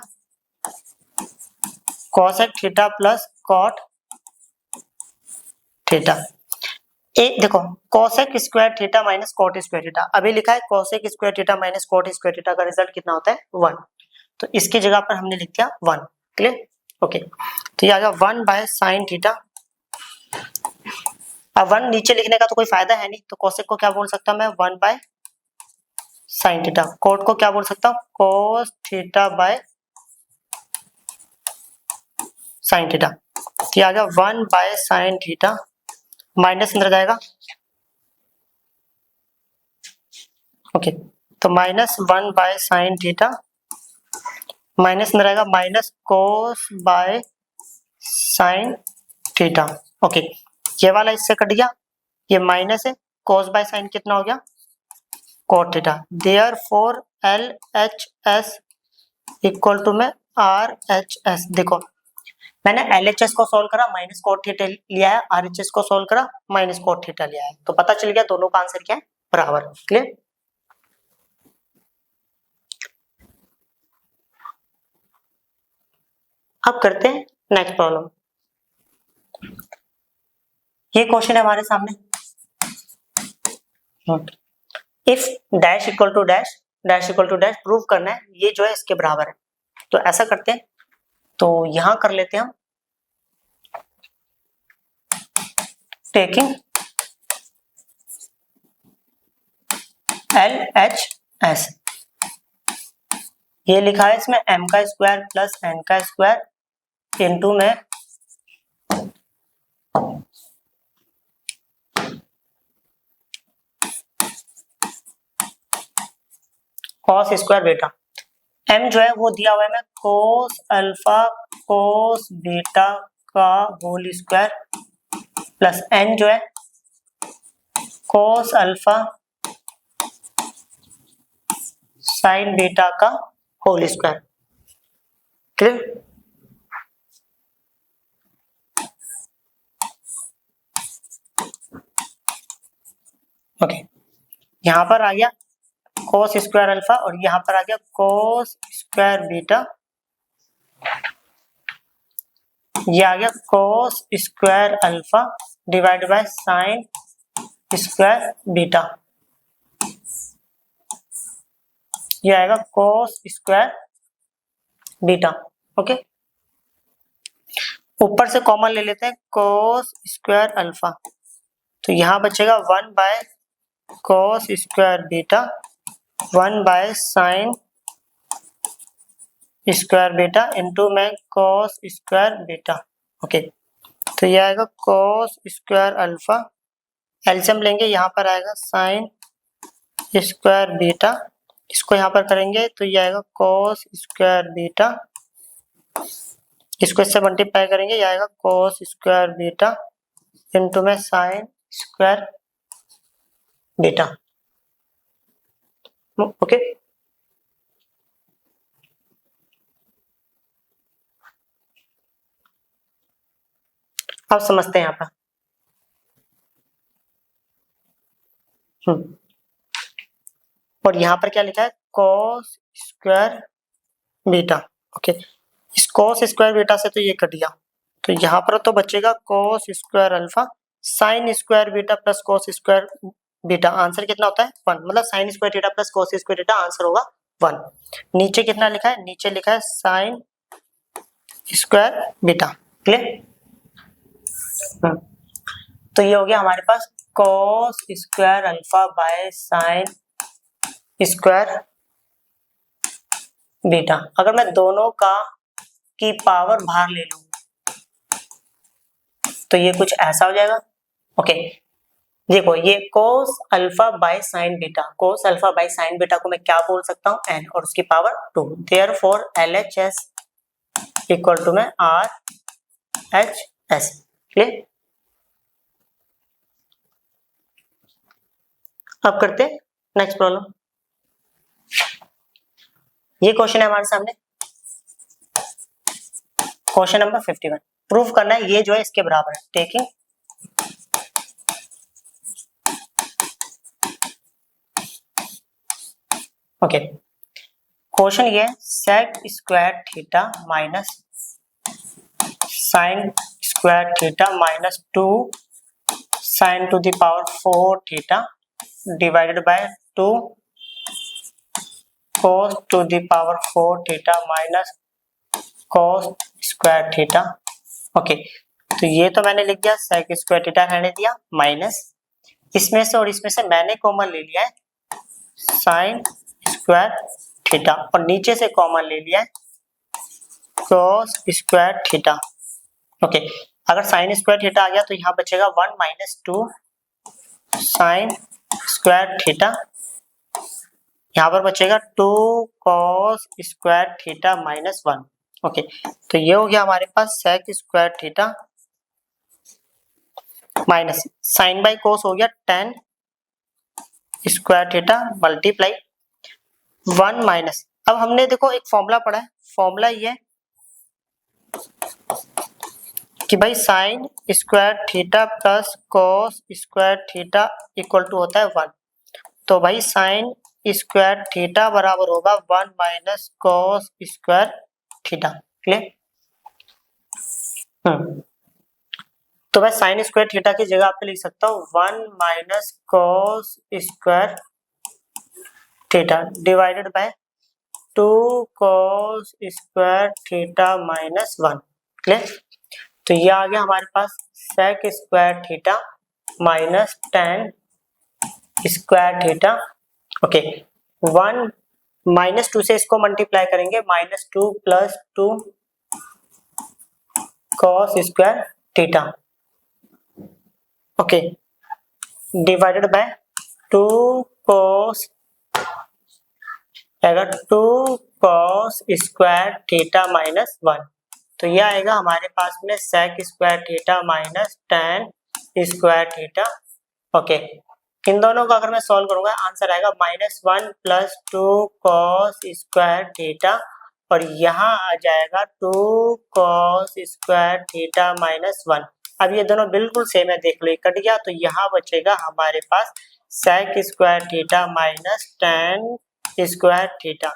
cosec theta plus cot theta. एक देखो cosec square theta minus cot square theta, अभी लिखा है cosec square theta minus cot square theta का रिजल्ट कितना होता है 1, तो इसकी जगह पर हमने लिख दिया 1, क्लियर, ओके तो ये आ गया 1 बाय साइन थीटा। अब 1 नीचे लिखने का तो कोई फायदा है नहीं, तो कोसेक को क्या बोल सकता हूं मैं 1 बाय साइन थीटा, कॉट को क्या बोल सकता हूँ cos theta by sine theta. ये आ गया 1 बाय साइन थीटा माइनस अंदर जाएगा, ओके तो minus 1 by sine theta minus अंदर आएगा minus cos bye sine theta, okay ये वाला इससे कट गया, ये माइनस है, कोस बाय साइन कितना हो गया cot theta, therefore LHS equal to में RHS। देखो मैंने LHS को सॉल्व करा माइनस कॉट थीटा लिया है, RHS को सॉल्व करा माइनस कॉट थीटा लिया है, तो पता चल गया दोनों का आंसर क्या है बराबर, क्लियर। अब करते हैं नेक्स्ट प्रॉब्लम। ये क्वेश्चन है हमारे सामने, if dash equal to dash dash equal to dash prove करना है, ये जो है इसके बराबर है, तो ऐसा करते हैं, तो यहां कर लेते हैं हम टेकिंग LHS, ये लिखा है इसमें m का स्क्वायर प्लस n का स्क्वायर इनटू में कॉस स्क्वायर बीटा, m जो है वो दिया हुआ है मैं कोस अल्फा कोस बीटा का होल स्क्वायर प्लस n जो है कोस अल्फा साइन बीटा का होल स्क्वायर, क्लियर। ओके यहां पर आ गया कोस स्क्वायर अल्फा और यहां पर आ गया कोस स्क्वायर बीटा, ये आ गया कोस square alpha divide by sine square beta, ये आएगा कोस स्क्वायर बीटा, ओके ऊपर से कॉमन ले लेते हैं कोस स्क्वायर अल्फा, तो यहां बचेगा 1 by cos square beta 1 by sine square beta into में कोस स्क्वायर बीटा, ओके तो ये आएगा कोस स्क्वायर अल्फा, एलसीएम लेंगे यहाँ पर आएगा साइन स्क्वायर बीटा, इसको यहाँ पर करेंगे तो ये आएगा कोस स्क्वायर बीटा, इसको इससे मल्टीप्लाई करेंगे ये आएगा कोस स्क्वायर बीटा इनटू में साइन स्क्वायर बीटा, ओके अब समझते हैं यहाँ पर, और यहाँ पर क्या लिखा है कोस स्क्वायर बीटा, ओके इस कोस स्क्वायर बीटा से तो ये कट गया, तो यहाँ पर तो बचेगा कोस square alpha sign square beta plus cos square beta, answer कितना होता है 1, मतलब sign square theta plus cos square theta answer होगा 1। नीचे कितना लिखा है, नीचे लिखा है साइन स्क्वायर बीटा, क्लियर। तो ये हो गया हमारे पास cos square alpha by sine square beta, अगर मैं दोनों का की पावर बाहर ले लूं तो ये कुछ ऐसा हो जाएगा, ओके देखो ये cos alpha by sine beta, cos alpha by sine beta को मैं क्या बोल सकता हूं n और उसकी power 2, therefore LHS equal to में RHS, क्लियर। अब करते हैं नेक्स्ट प्रॉब्लम, ये क्वेश्चन है हमारे सामने, क्वेश्चन नंबर 51, प्रूफ करना है ये जो है इसके बराबर है, टेकिंग ओके, क्वेश्चन ये है sec square theta minus sine square theta minus 2 sine to the power 4 theta divided by 2 cos to the power 4 theta minus cos square theta. Okay, तो ये तो मैंने लिख दिया, सेक स्क्वायर थीटा रहने दिया, माइनस इसमें से और इसमें से मैंने कॉमन ले लिया है साइन स्क्वायर थीटा और नीचे से कॉमन ले लिया है cos स्क्वायर थीटा। ओके, अगर साइन स्क्वायर थीटा आ गया तो यहाँ बचेगा 1 माइनस 2 साइन स्क्वायर थीटा, यहाँ पर बचेगा 2 cos square theta minus 1। Okay, तो ये हो गया हमारे पास sec square theta minus sine by cos हो गया 10 स्क्वायर थीटा मल्टीप्लाई 1 माइनस, अब हमने देखो एक फॉर्मूला पढ़ा है, फॉर्मूला ये कि भाई sine square theta plus cos square theta equal to होता है 1। तो भाई साइन स्क्वायर थीटा बराबर होगा 1 minus cos square theta. Clear? तो मैं साइन स्क्वायर थीटा की जगह पे लिख सकता हूँ 1 minus cos square theta divided by 2 cos square theta minus 1। Clear? तो ये आ गया हमारे पास sec square theta minus 10 square theta. Okay, 1 माइनस 2 से इसको मल्टीप्लाई करेंगे, minus 2 plus 2 cos square theta. Okay, divided by 2 cos, आएगा 2 कॉस स्क्वायर थीटा माइनस 1। तो यह आएगा हमारे पास में sec square theta minus 10 square theta. Okay, इन दोनों को अगर मैं सॉल्व करूंगा आंसर आएगा minus 1 plus 2 cos square theta और यहाँ आ जाएगा 2 कॉस स्क्वायर थीटा माइनस 1। अब ये दोनों बिल्कुल सेम है, देख लो ये कट गया, तो यहाँ बचेगा हमारे पास sec square theta minus 10 square theta.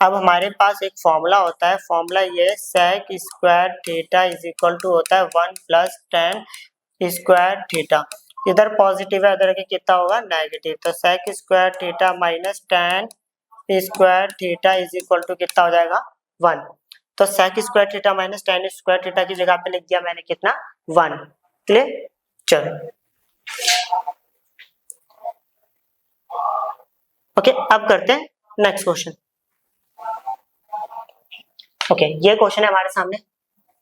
अब हमारे पास एक फॉर्मूला होता है, फॉर्मूला ये sec square theta is equal to होता है 1 प्लस 10 स्क्वायर थीटा। इधर पॉजिटिव है, उधर के कितना होगा नेगेटिव, तो sec square theta minus 10 square theta is equal to कितना हो जाएगा 1। तो sec square theta minus 10 square theta की जगह पे लिख दिया मैंने कितना 1। क्लियर? चलो ओके, अब करते हैं नेक्स्ट क्वेश्चन। ओके, ये क्वेश्चन है हमारे सामने,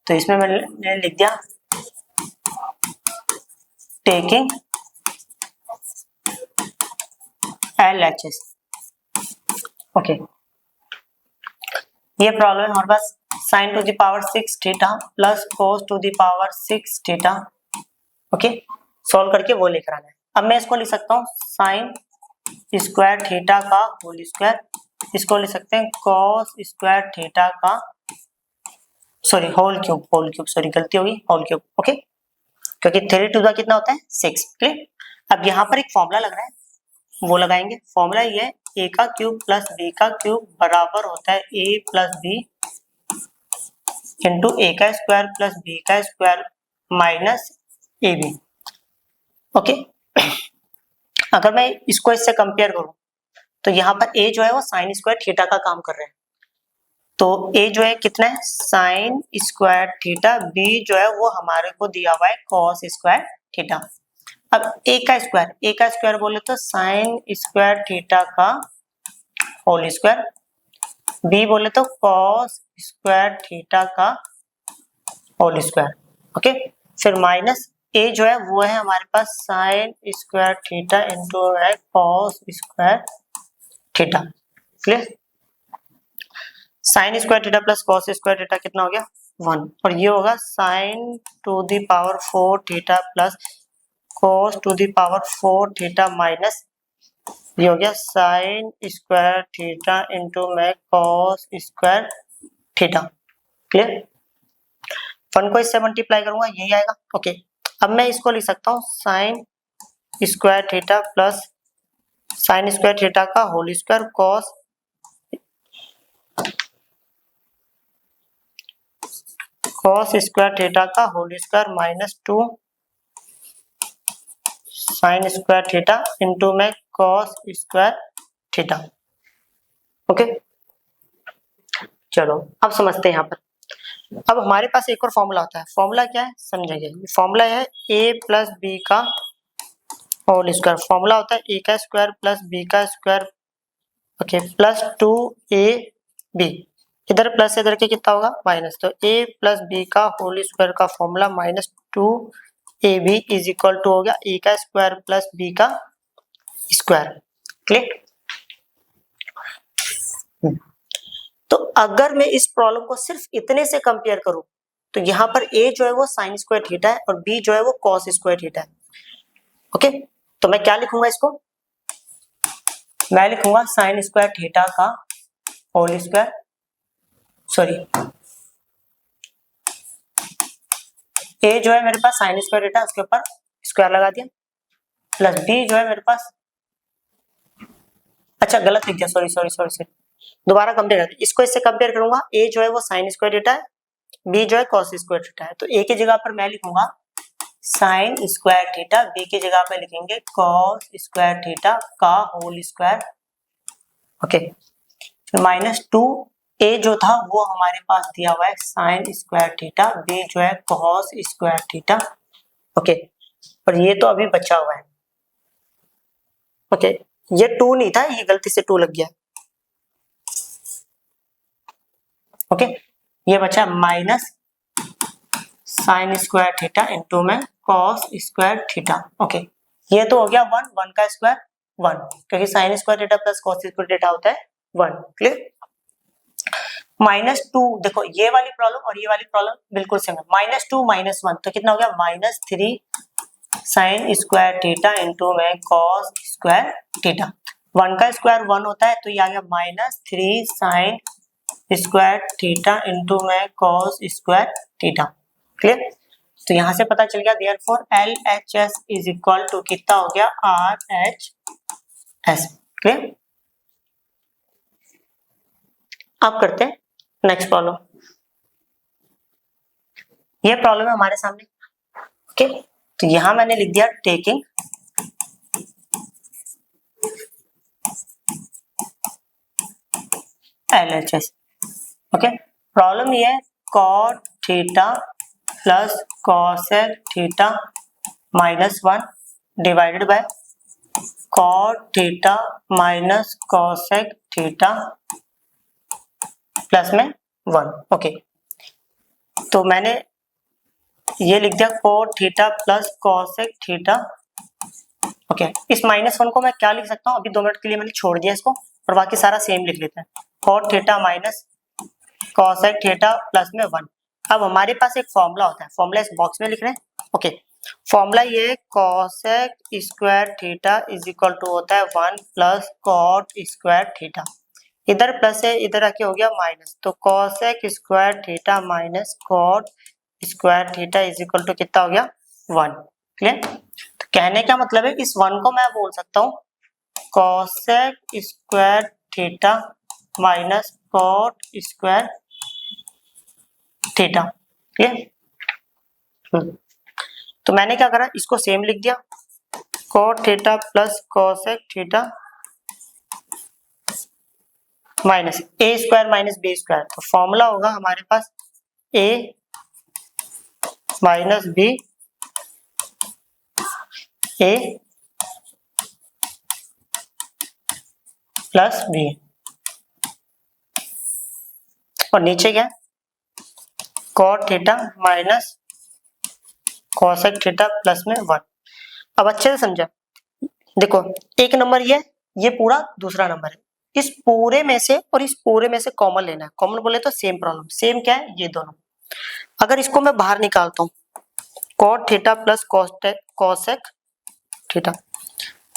तो इसमें मैंने लिख दिया टेकिंग LHS। ओके, ये प्रॉब्लम है हमारे पास sine to the power 6 theta plus cos to the power 6 theta. Okay, solve करके वो लेकर आना है। अब मैं इसको लिख सकता हूँ साइन स्क्वायर थीटा का होल स्क्वायर, इसको लिख सकते हैं कॉस स्क्वायर थीटा का सॉरी होल क्यूब सॉरी गलती होगी होल क्यूब। ओके, क्योंकि 3 टू द कितना होता है 6। क्लियर? अब यहाँ पर एक फॉर्मूला लग रहा है, वो लगाएंगे। फॉर्मूला ये है ए का क्यूब प्लस बी का क्यूब बराबर होता है A plus B into A का स्क्वायर प्लस बी का square minus A B. Okay, अगर मैं इसको इससे कंपेयर करूं तो यहाँ पर ए जो है वो साइन स्क्वायर थीटा का काम कर रहे हैं, तो ए जो है कितना है साइन स्क्वायर थीटा, बी जो है वो हमारे को दिया हुआ है कॉस स्क्वायर थीटा। अब ए का स्क्वायर बोले तो साइन स्क्वायर थीटा का होल स्क्वायर, बी बोले तो कॉस स्क्वायर थीटा का होल स्क्वायर। ओके, फिर माइनस ए जो है वो है हमारे पास साइन स्क्वायर थीटा इंटू है cos square theta. Clear? Sine square theta plus cos square theta कितना हो गया 1 और ये होगा sine to the power 4 theta plus cos to the power 4 theta minus ये हो गया साइन स्क्वायर थीटा इंटू में cos स्क्वायर थीटा। क्लियर? 1 को इससे मल्टीप्लाई करूंगा यही आएगा। ओके, अब मैं इसको लिख सकता हूँ sine square theta plus sine square theta का whole square cos cos square theta का whole square minus 2 sine square theta into में कॉस स्क्वायर थीटा। ओके, चलो अब समझते हैं यहाँ पर। अब हमारे पास एक और फॉर्मूला होता है, फॉर्मूला क्या है समझेंगे। फॉर्मूला है a प्लस बी का होल स्क्वायर। फॉर्मूला होता है a का स्क्वायर प्लस b का स्क्वायर, ओके, प्लस 2ab। इधर प्लस इधर के कितना होगा माइनस, तो a प्लस बी का होल स्क्वायर का formula minus 2ab is equal to हो गया a का स्क्वायर प्लस b का स्क्वायर। क्लियर। तो अगर मैं इस प्रॉब्लम को सिर्फ इतने से कंपेयर करूं तो यहाँ पर a जो है वो साइन स्क्वायर थीटा है और b जो है वो कॉस स्क्वायर थीटा है। ओके, तो मैं क्या लिखूंगा इसको, मैं लिखूंगा साइन स्क्वायर थीटा का होल स्क्वायर, सॉरी a जो है मेरे पास साइन स्क्वायर थीटा, उसके ऊपर स्क्वायर लगा दिया, प्लस b जो है मेरे पास, अच्छा गलत लिख दिया, सॉरी सॉरी सॉरी सॉरी, दोबारा कंपेयर करते हैं। इसको इससे कंपेयर करूंगा, a जो है वो साइन स्क्वायर थीटा है, b जो है कॉस स्क्वायर थीटा है, तो a की जगह पर मैं लिखूंगा साइन स्क्वायर थीटा, b की जगह पर लिखेंगे कॉस स्क्वायर थीटा का whole square. Okay, minus 2a जो था वो हमारे पास दिया हुआ है साइन स्क्वायर थीटा, b जो है कॉस स्क्वायर थीटा। ओके, और ये तो अभी बचा हुआ है। ओके, ये 2 नहीं था, ये गलती से 2 लग गया। ओके, ये बचा minus sine square theta into में कॉस स्क्वायर थीटा। ओके, ये तो हो गया 1 का स्क्वायर 1, क्योंकि sign square theta plus cos square theta होता है 1। क्लियर। माइनस 2, देखो ये वाली प्रॉब्लम और ये वाली प्रॉब्लम बिल्कुल सेम है। माइनस 2 माइनस 1 तो कितना हो गया minus 3 sine square theta into में कॉस स्क्वायर थीटा। 1 का स्क्वायर 1 होता है, तो ये आ गया minus 3 sine square theta into में कॉस स्क्वायर थीटा। क्लियर। तो यहां से पता चल गया therefore LHS is equal to कितना हो गया RHS। क्लियर। अब करते हैं नेक्स्ट प्रॉब्लम। ये प्रॉब्लम है हमारे सामने। ओके, तो यहां मैंने लिख दिया टेकिंग LHS। ओके, प्रॉब्लम ये है cot theta plus cosec theta minus 1 divided by cot theta minus cosec theta plus में 1। ओके, तो मैंने ये लिख दिया cot theta plus cosec theta. Okay, इस माइनस 1 को मैं क्या लिख सकता हूँ, अभी 2 मिनट के लिए मैंने छोड़ दिया इसको, और बाकी सारा सेम लिख लेते हैं। cot theta minus cosec theta plus में 1। अब हमारे पास एक फॉर्मूला होता है, फॉर्मूला इस बॉक्स में लिख रहे हैं। ओके, फॉर्मूला ये cosec square theta is equal to होता है 1 प्लस cot स्क्वायर थीटा। इधर प्लस है, इधर आके हो गया माइनस, तो cosec square theta minus cot square theta is equal to कितना हो गया 1। क्लियर। तो कहने का मतलब है इस 1 को मैं बोल सकता हूँ cosec square theta minus cot square theta. Clear. तो मैंने क्या करा, इसको सेम लिख दिया cot theta plus cosec theta minus a square minus b square. तो फॉर्मूला होगा हमारे पास a minus b a plus b, और नीचे क्या cot theta minus cosec theta plus में 1। अब अच्छे से समझा, देखो एक नंबर ये पूरा दूसरा नंबर है, इस पूरे में से और इस पूरे में से कॉमन लेना है। कॉमन बोले तो सेम प्रॉब्लम, सेम क्या है ये दोनों। अगर इसको मैं बाहर निकालता हूँ cot theta plus cosec theta,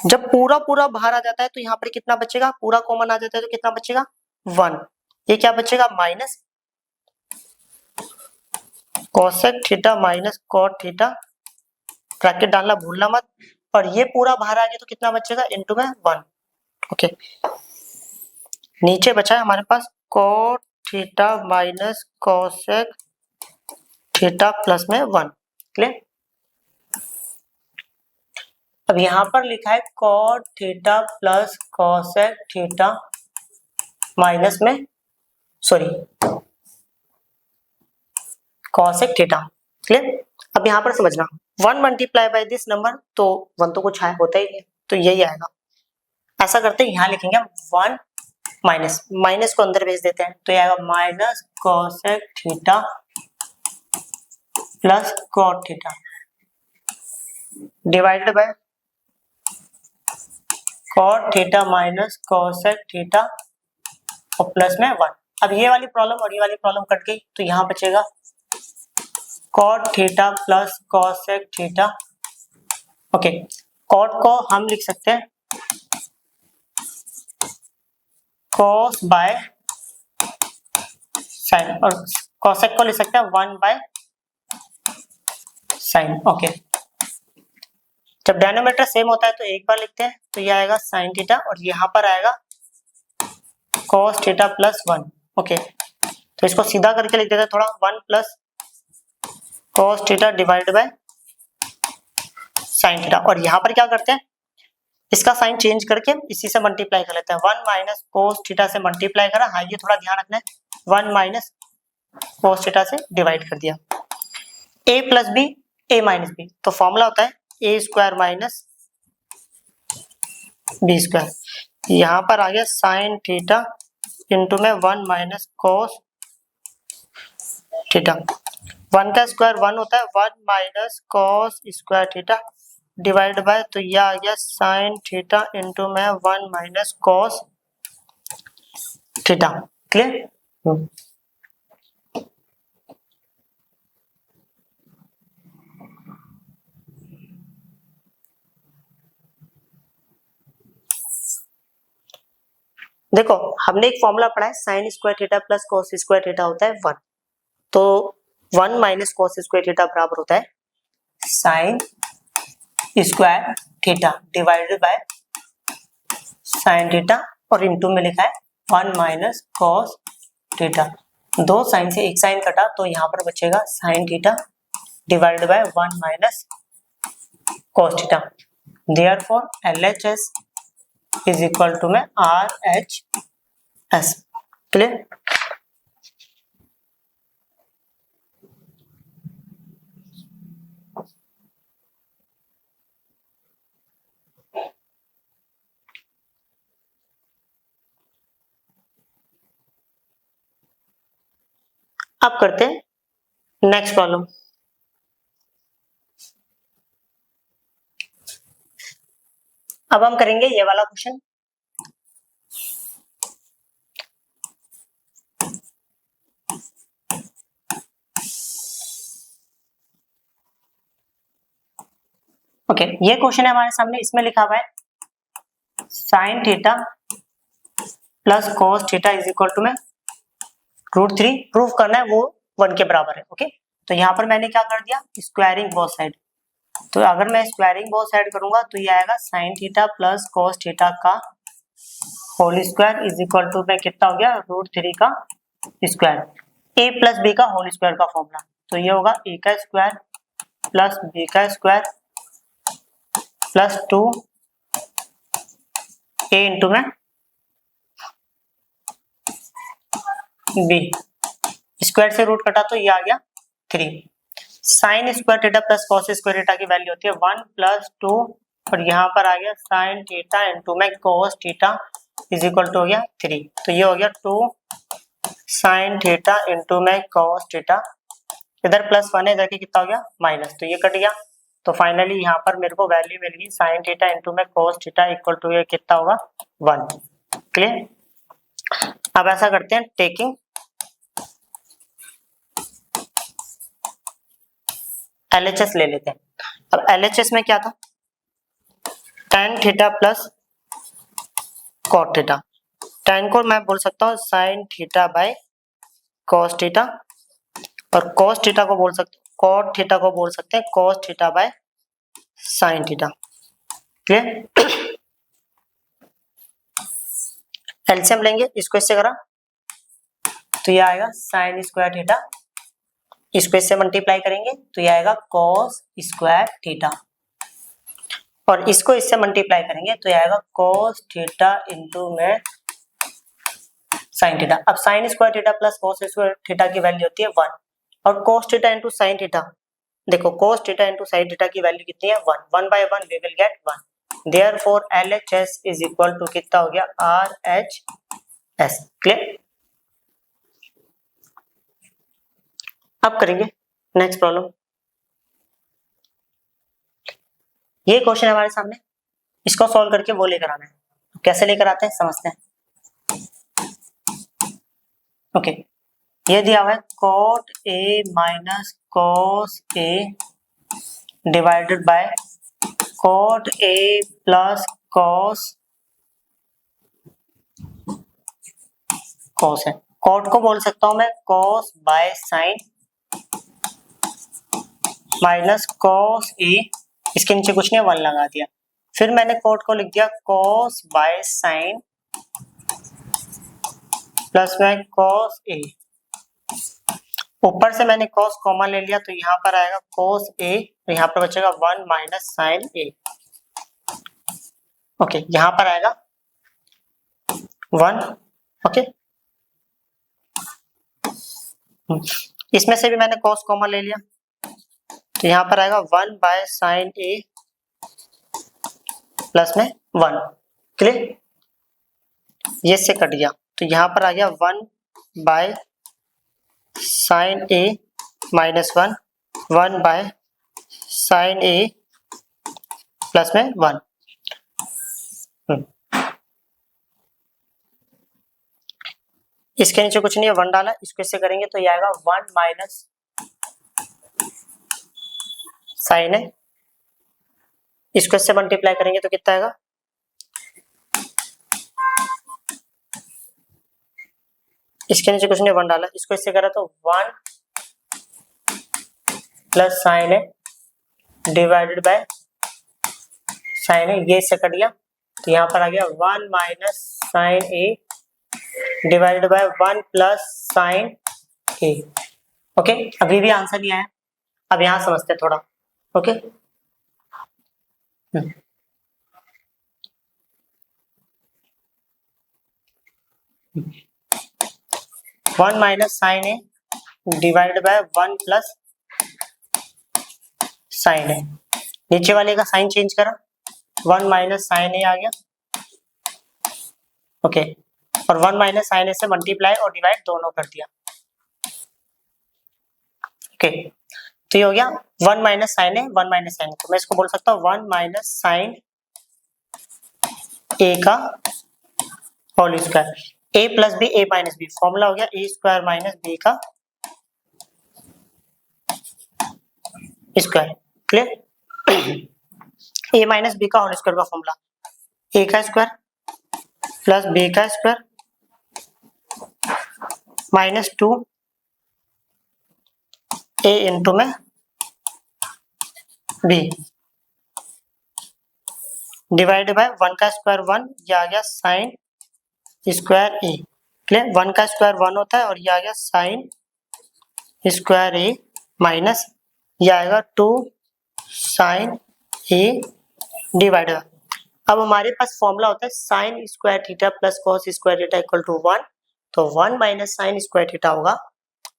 जब पूरा पूरा बाहर आ जाता है तो यहाँ पर कितना बचेगा, पूरा कॉमन आ जाता है तो कितना बचेगा 1। ये क्या बचेगा minus cosec theta minus cot theta, bracket डालना भूलना मत, और ये पूरा बाहर आ गया तो कितना बचेगा इनटू में 1। ओके, नीचे बचा है हमारे पास cot theta minus cosec theta plus में 1। क्लियर। अब यहां पर लिखा है cot theta plus cosec theta minus में कॉसेक थीटा। क्लियर। अब यहां पर समझना 1 मल्टीप्लाई बाय दिस नंबर, तो 1 तो कुछ है होता ही है, तो यही आएगा। ऐसा करते हैं, यहां लिखेंगे 1 माइनस को अंदर भेज देते हैं, तो ये आएगा minus cosec theta plus cot theta divided by cot theta minus cosec theta और प्लस में 1। अब ये वाली प्रॉब्लम और ये वाली प्रॉब्लम कट गई, तो यहां बचेगा cot theta plus cosec theta. Okay, cot को हम लिख सकते हैं कॉस बाय साइन और कॉसेक को लिख सकते हैं 1 बाय साइन। ओके, जब डिनोमिनेटर सेम होता है तो एक बार लिखते हैं, तो ये आएगा साइन थीटा और यहाँ पर आएगा कॉस थीटा प्लस 1। ओके, तो इसको सीधा करके लिख देते हैं थोड़ा, 1 plus cos theta divide by sine theta. और यहाँ पर क्या करते हैं, इसका साइन चेंज करके इसी से मल्टीप्लाई कर लेते हैं। 1 माइनस कोस थीटा से मल्टीप्लाई करा, हाँ ये थोड़ा ध्यान रखना है, 1 माइनस कोस थीटा से डिवाइड कर दिया। a plus B A minus B, तो फॉर्मूला होता है A square minus B square. यहाँ पर आ गया साइन थीटा इंटू में 1 माइनस कोस थीटा। 1 का स्क्वायर 1 होता है, 1 minus cos square theta divide by, तो यह आ गया साइन थीटा इंटू में 1 माइनस कॉस थीटा। क्लियर। देखो हमने एक फॉर्मूला पढ़ा है, sine square theta plus cos square theta होता है 1, तो 1 माइनस कॉस स्क्वायर थीटा बराबर होता है sine square theta divided by sine theta और इनटू में लिखा है 1 माइनस कॉस थीटा। दो साइन से एक साइन कटा, तो यहाँ पर बचेगा sine theta divided by 1 minus cos theta. Therefore LHS is equal to में RHS। क्लियर। अब करते हैं नेक्स्ट प्रॉब्लम। अब हम करेंगे ये वाला क्वेश्चन। ओके, ये क्वेश्चन है हमारे सामने, इसमें लिखा हुआ है sine theta plus cos theta is equal to में √3 प्रूफ करना है, वो 1 के बराबर है। ओके, तो यहाँ पर मैंने क्या कर दिया, स्क्वायरिंग बोथ साइड। तो अगर मैं स्क्वायरिंग बोथ साइड करूंगा तो ये आएगा sine theta plus cos theta का whole square is equal to में कितना हो गया, √3 का स्क्वायर, a प्लस बी का होल स्क्वायर का फॉर्मूला। तो ये होगा a का स्क्वायर प्लस b का स्क्वायर प्लस 2a इंटू में b, स्क्वायर से रूट कटा तो ये आ गया 3। Sine square theta plus cos square theta की वैल्यू होती है 1 प्लस 2 और यहाँ पर आ गया साइन थीटा इंटू में cos theta is equal to हो गया 3। तो ये हो गया 2 साइन थीटा इंटू में कॉस थीटा, इधर प्लस 1 है, जाके कितना हो गया माइनस, तो ये कट गया। तो फाइनली यहाँ पर मेरे को वैल्यू मिल गई साइन थीटा इंटू में कॉस थीटा इक्वल टू ये कितना होगा 1। क्लियर। अब ऐसा करते हैं, टेकिंग LHS ले लेते हैं। अब LHS में क्या था, tan theta plus cot theta. tan को मैं बोल सकता हूँ sine theta by cos theta और कॉस थीटा को बोल सकते, कॉट थीटा को बोल सकते हैं cos theta by sine theta. Clear. LCM लेंगे, इसको इससे करा तो ये आएगा साइन स्क्वायर थीटा इसको इससे मल्टीप्लाई करेंगे तो ये आएगा कॉस स्क्वायर थीटा, और इसको इससे मल्टीप्लाई करेंगे तो ये आएगा कॉस थीटा इंटू में साइन थीटा। अब sine square theta plus cos square theta की वैल्यू होती है 1, और cos theta into sine theta, देखो cos theta into sine theta की वैल्यू कितनी है 1, 1 by 1 we will get 1, therefore LHS is equal to कितना हो गया RHS। क्लियर। अब करेंगे नेक्स्ट प्रॉब्लम। ये क्वेश्चन हमारे सामने, इसको सॉल्व करके वो लेकर आना है। कैसे लेकर आते हैं समझते हैं। ओके, ये दिया हुआ है cot A minus cos A divided by cot A plus cos है। cot को बोल सकता हूं मैं cos by sin minus cos A, इसके नीचे कुछ नहीं 1 लगा दिया, फिर मैंने cot को लिख दिया cos बाय sin प्लस में cos A, ऊपर से मैंने cos कॉमन ले लिया तो यहाँ पर आएगा cos A, तो यहाँ पर बचेगा 1 माइनस sin A। ओके, यहाँ पर आएगा 1। ओके, इसमें से भी मैंने cos कॉमन ले लिया तो यहाँ पर आएगा 1 बाय sin A प्लस में 1। क्लियर, ये से कट गया तो यहाँ पर आ गया 1 by sin A minus 1, 1 by sin A plus में 1। इसके नीचे कुछ नहीं है 1 डाला, इसको इससे करेंगे तो ये आएगा 1 माइनस sin A, इसको इससे मल्टीप्लाई करेंगे तो कितना आएगा, इसके नीचे कुछ नहीं 1 डाला, इसको इससे करा तो 1 plus sin A divided bye sin A, ये इससे कट गया तो यहाँ पर आ गया 1 minus sin A divided by 1 plus sin A। Okay, अभी भी आंसर नहीं आया, अब यहाँ समझते हैं थोड़ा। Okay, 1 minus sin A divided by 1 plus sin A, नीचे वाले का साइन चेंज करा, 1 माइनस sin A आ गया। ओके, और 1 माइनस sin A से मल्टीप्लाई और डिवाइड दोनों कर दिया। ओके, तो ये हो गया 1 minus sin A, 1 minus sin A, तो मैं इसको बोल सकता हूँ 1 माइनस sin A का whole square, A plus B A minus B, formula हो गया A स्क्वायर माइनस B का square. Clear, A minus B का होल स्क्वायर का फॉर्मूला A का स्क्वायर प्लस B का स्क्वायर माइनस 2 A इंटू में B divide by 1 का square 1, ये आ गया साइन स्क्वायर A। क्लियर, 1 का स्क्वायर 1 होता है और ये आ गया साइन स्क्वायर A माइनस ये आएगा 2 साइन A डिवाइड। अब हमारे पास फॉर्मूला होता है sine square theta plus cos square theta equal to 1, तो 1 माइनस साइन स्क्वायर थीटा होगा,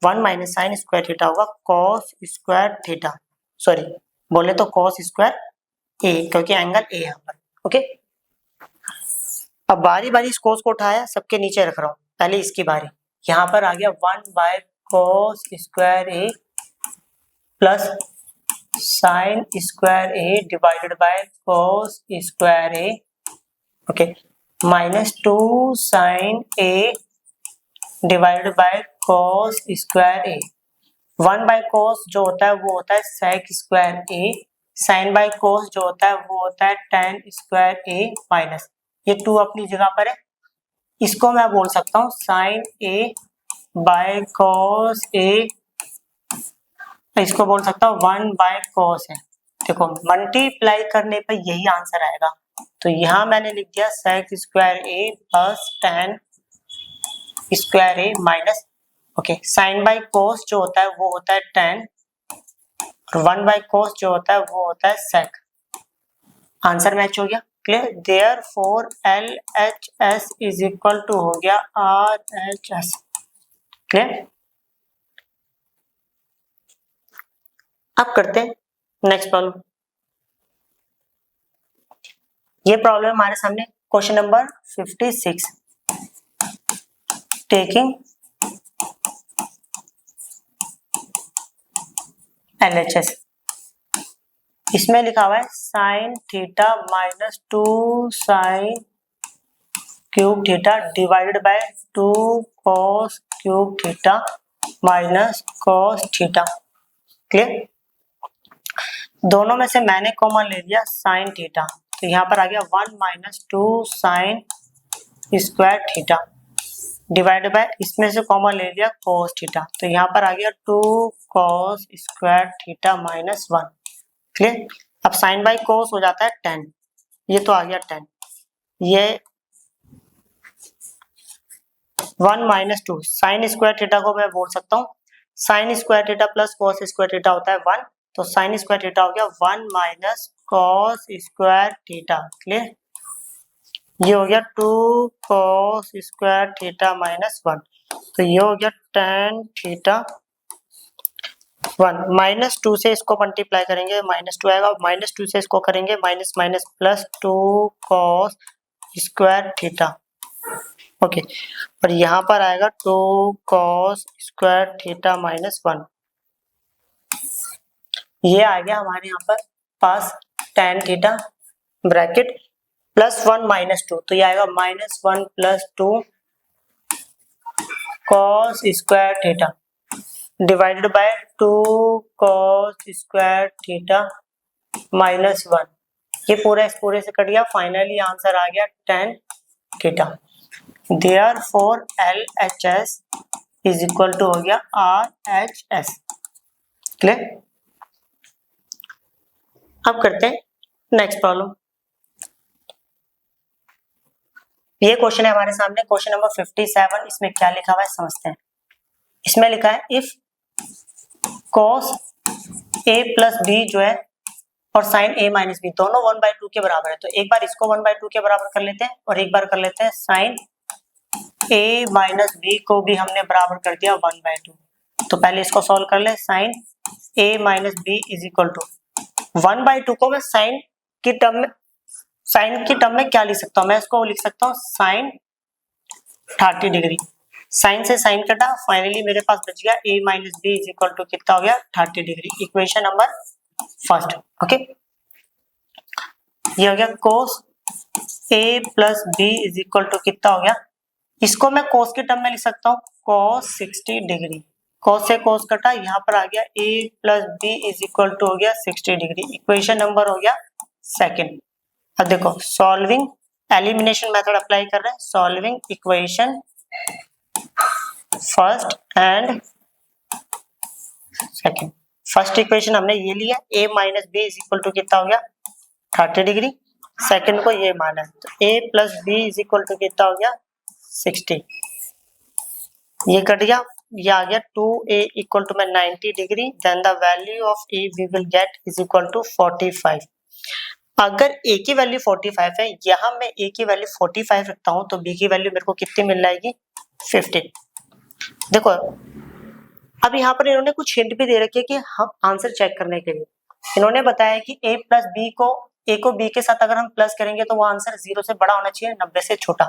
1 माइनस साइन स्क्वायर थीटा होगा कॉस स्क्वायर थीटा, सॉरी बोले तो कॉस स्क्वायर A, क्योंकि एंगल A यहाँ पर। ओके, अब बारी बारी इस कॉस को उठाया, सबके नीचे रख रहा हूँ, पहले इसकी बारी, यहाँ पर आ गया 1 by cos square A plus sine square A divided by cos square A, okay, minus 2 sine A divided by cos square A। 1 by cos जो होता है वो होता है sec square A, sine by cos जो होता है वो होता है tan स्क्वायर A माइनस, ये 2 अपनी जगह पर है, इसको मैं बोल सकता हूँ sine A by cos A, इसको बोल सकता हूँ 1 बाय कॉस है। देखो मल्टीप्लाई करने पर यही आंसर आएगा, तो यहाँ मैंने लिख दिया sec square A plus tan square A minus okay, sine by cos जो होता है वो होता है tan, और 1 बाई कोस जो होता है वो होता है sec। आंसर मैच हो गया, clear. Therefore LHS is equal to हो गया RHS, क्लियर। अब करते हैं नेक्स्ट प्रॉब्लम। ये प्रॉब्लम हमारे सामने क्वेश्चन नंबर 56, टेकिंग LHS। इसमें लिखा हुआ है sine theta minus 2 sine cube theta divided by 2 cos cube theta minus cos theta, clear. दोनों में से मैंने कॉमन ले लिया साइन थीटा, तो यहाँ पर आ गया 1 माइनस 2 sine square theta divide by, इसमें से कॉमन ले लिया cos थीटा, तो यहाँ पर आ गया 2 cos square theta minus 1, clear. अब साइन बाई cos हो जाता है tan, ये तो आ गया tan, ये 1 माइनस 2 साइन स्क्वायर थीटा को मैं बोल सकता हूँ sine square theta plus cos square theta होता है 1, तो साइन स्क्वायर थीटा हो गया 1 minus cos square theta, clear. ये हो गया 2 cos स्क्वायर थीटा माइनस 1, तो ये हो गया tan थीटा 1। माइनस 2 से इसको मल्टीप्लाई करेंगे माइनस 2 आएगा, माइनस 2 से इसको करेंगे minus minus plus 2 cos square theta, okay. और यहाँ पर आएगा 2 cos स्क्वायर थीटा माइनस 1, ये आ गया हमारे यहाँ पर पास tan थीटा ब्रैकेट प्लस 1 माइनस 2, तो ये आएगा minus 1 plus 2 cos square theta divided by 2 cos square theta minus 1, ये पूरा इस पूरे से कट गया, फाइनली आंसर आ गया tan theta. Therefore LHS is equal to हो गया RHS, क्लियर। अब करते हैं नेक्स्ट प्रॉब्लम। ये क्वेश्चन है हमारे सामने क्वेश्चन नंबर 57, इसमें क्या लिखा हुआ है समझते हैं। इसमें लिखा है if cos a plus b जो है और sin a माइनस b दोनों 1/2 के बराबर है, तो एक बार इसको 1/2 के बराबर कर लेते हैं और एक बार कर लेते हैं sin a माइनस b को भी हमने बराबर कर दिया 1/2, तो पहले इसको सॉल्व कर ले। sin a minus b is equal to 1/2 को मैं sin की टर्म में क्या लिख सकता हूँ, मैं इसको लिख सकता हूँ sin 30 डिग्री, साइन से साइन कटा, फाइनली मेरे पास बच गया a minus B is equal to कितना हो गया 30 degree, equation number first, okay. ये हो गया cos a plus B is equal to कितना हो गया, इसको मैं cos के टर्म में लिख सकता हूँ cos 60 डिग्री, cos से cos कटा, यहाँ पर आ गया a plus B is equal to हो गया 60 डिग्री, इक्वेशन नंबर हो गया सेकेंड। अब देखो सॉल्विंग एलिमिनेशन मेथड अप्लाई कर रहे हैं, solving equation first and second. First equation हमने ये लिया a minus B is equal to कितना हो गया 30 डिग्री, सेकंड को ये माना है तो a plus B is equal to कितना हो गया 60, ये कट गया, ये आ गया 2a इक्वल टू में 90 degree, then the value of a we will get is equal to 45। अगर a की वैल्यू 45 है, यहाँ मैं a की वैल्यू 45 रखता हूँ तो b की वैल्यू मेरे को कितनी मिल जाएगी 15। देखो अब यहाँ पर इन्होंने कुछ हिंट भी दे रखी है कि हम आंसर चेक करने के लिए इन्होंने बताया कि a प्लस बी को a को b के साथ अगर हम प्लस करेंगे तो वो आंसर 0 से बड़ा होना चाहिए 90 से छोटा,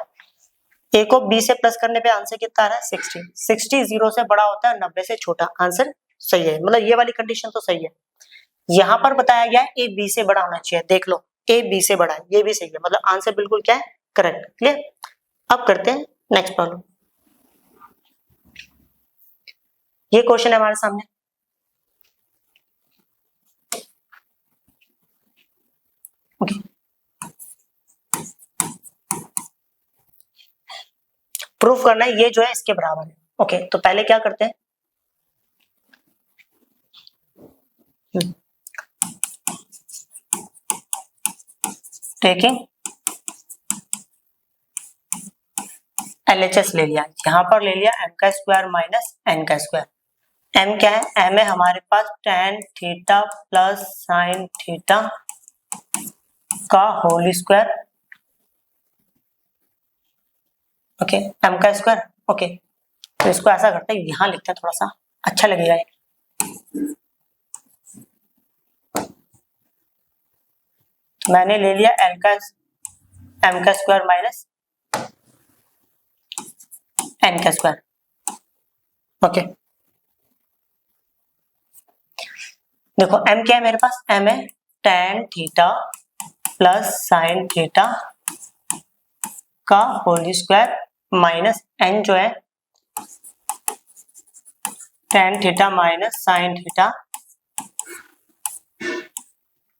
a को b से प्लस करने पे आंसर कितना आ रहा है 60, 60 0 से बड़ा होता है 90 से छोटा, आंसर सही है, मतलब ये वाली कंडीशन तो सही है। यहाँ पर बताया गया है a b से बड़ा होना चाहिए, देख लो a b से बड़ा है, ये भी सही है, मतलब आंसर बिल्कुल क्या है करेक्ट, क्लियर। अब करते हैं नेक्स्ट प्रॉब्लम। ये क्वेश्चन है हमारे सामने, ओके। प्रूफ करना है ये जो है इसके बराबर है, ओके। तो पहले क्या करते हैं, टेकिंग LHS ले लिया, यहाँ पर ले लिया m का स्क्वायर माइनस n का स्क्वायर। m क्या है? m है हमारे पास tan theta plus sine theta का होल स्क्वायर। ओके, m का स्क्वायर। ओके, तो इसको ऐसा करते हैं, यहाँ लिखते हैं, थोड़ा सा अच्छा लगेगा। मैंने ले लिया m का स्क्वायर माइनस n का स्क्वायर। ओके, देखो m क्या है मेरे पास? m है tan theta plus sine theta का होल स्क्वायर माइनस n जो है tan theta minus sine theta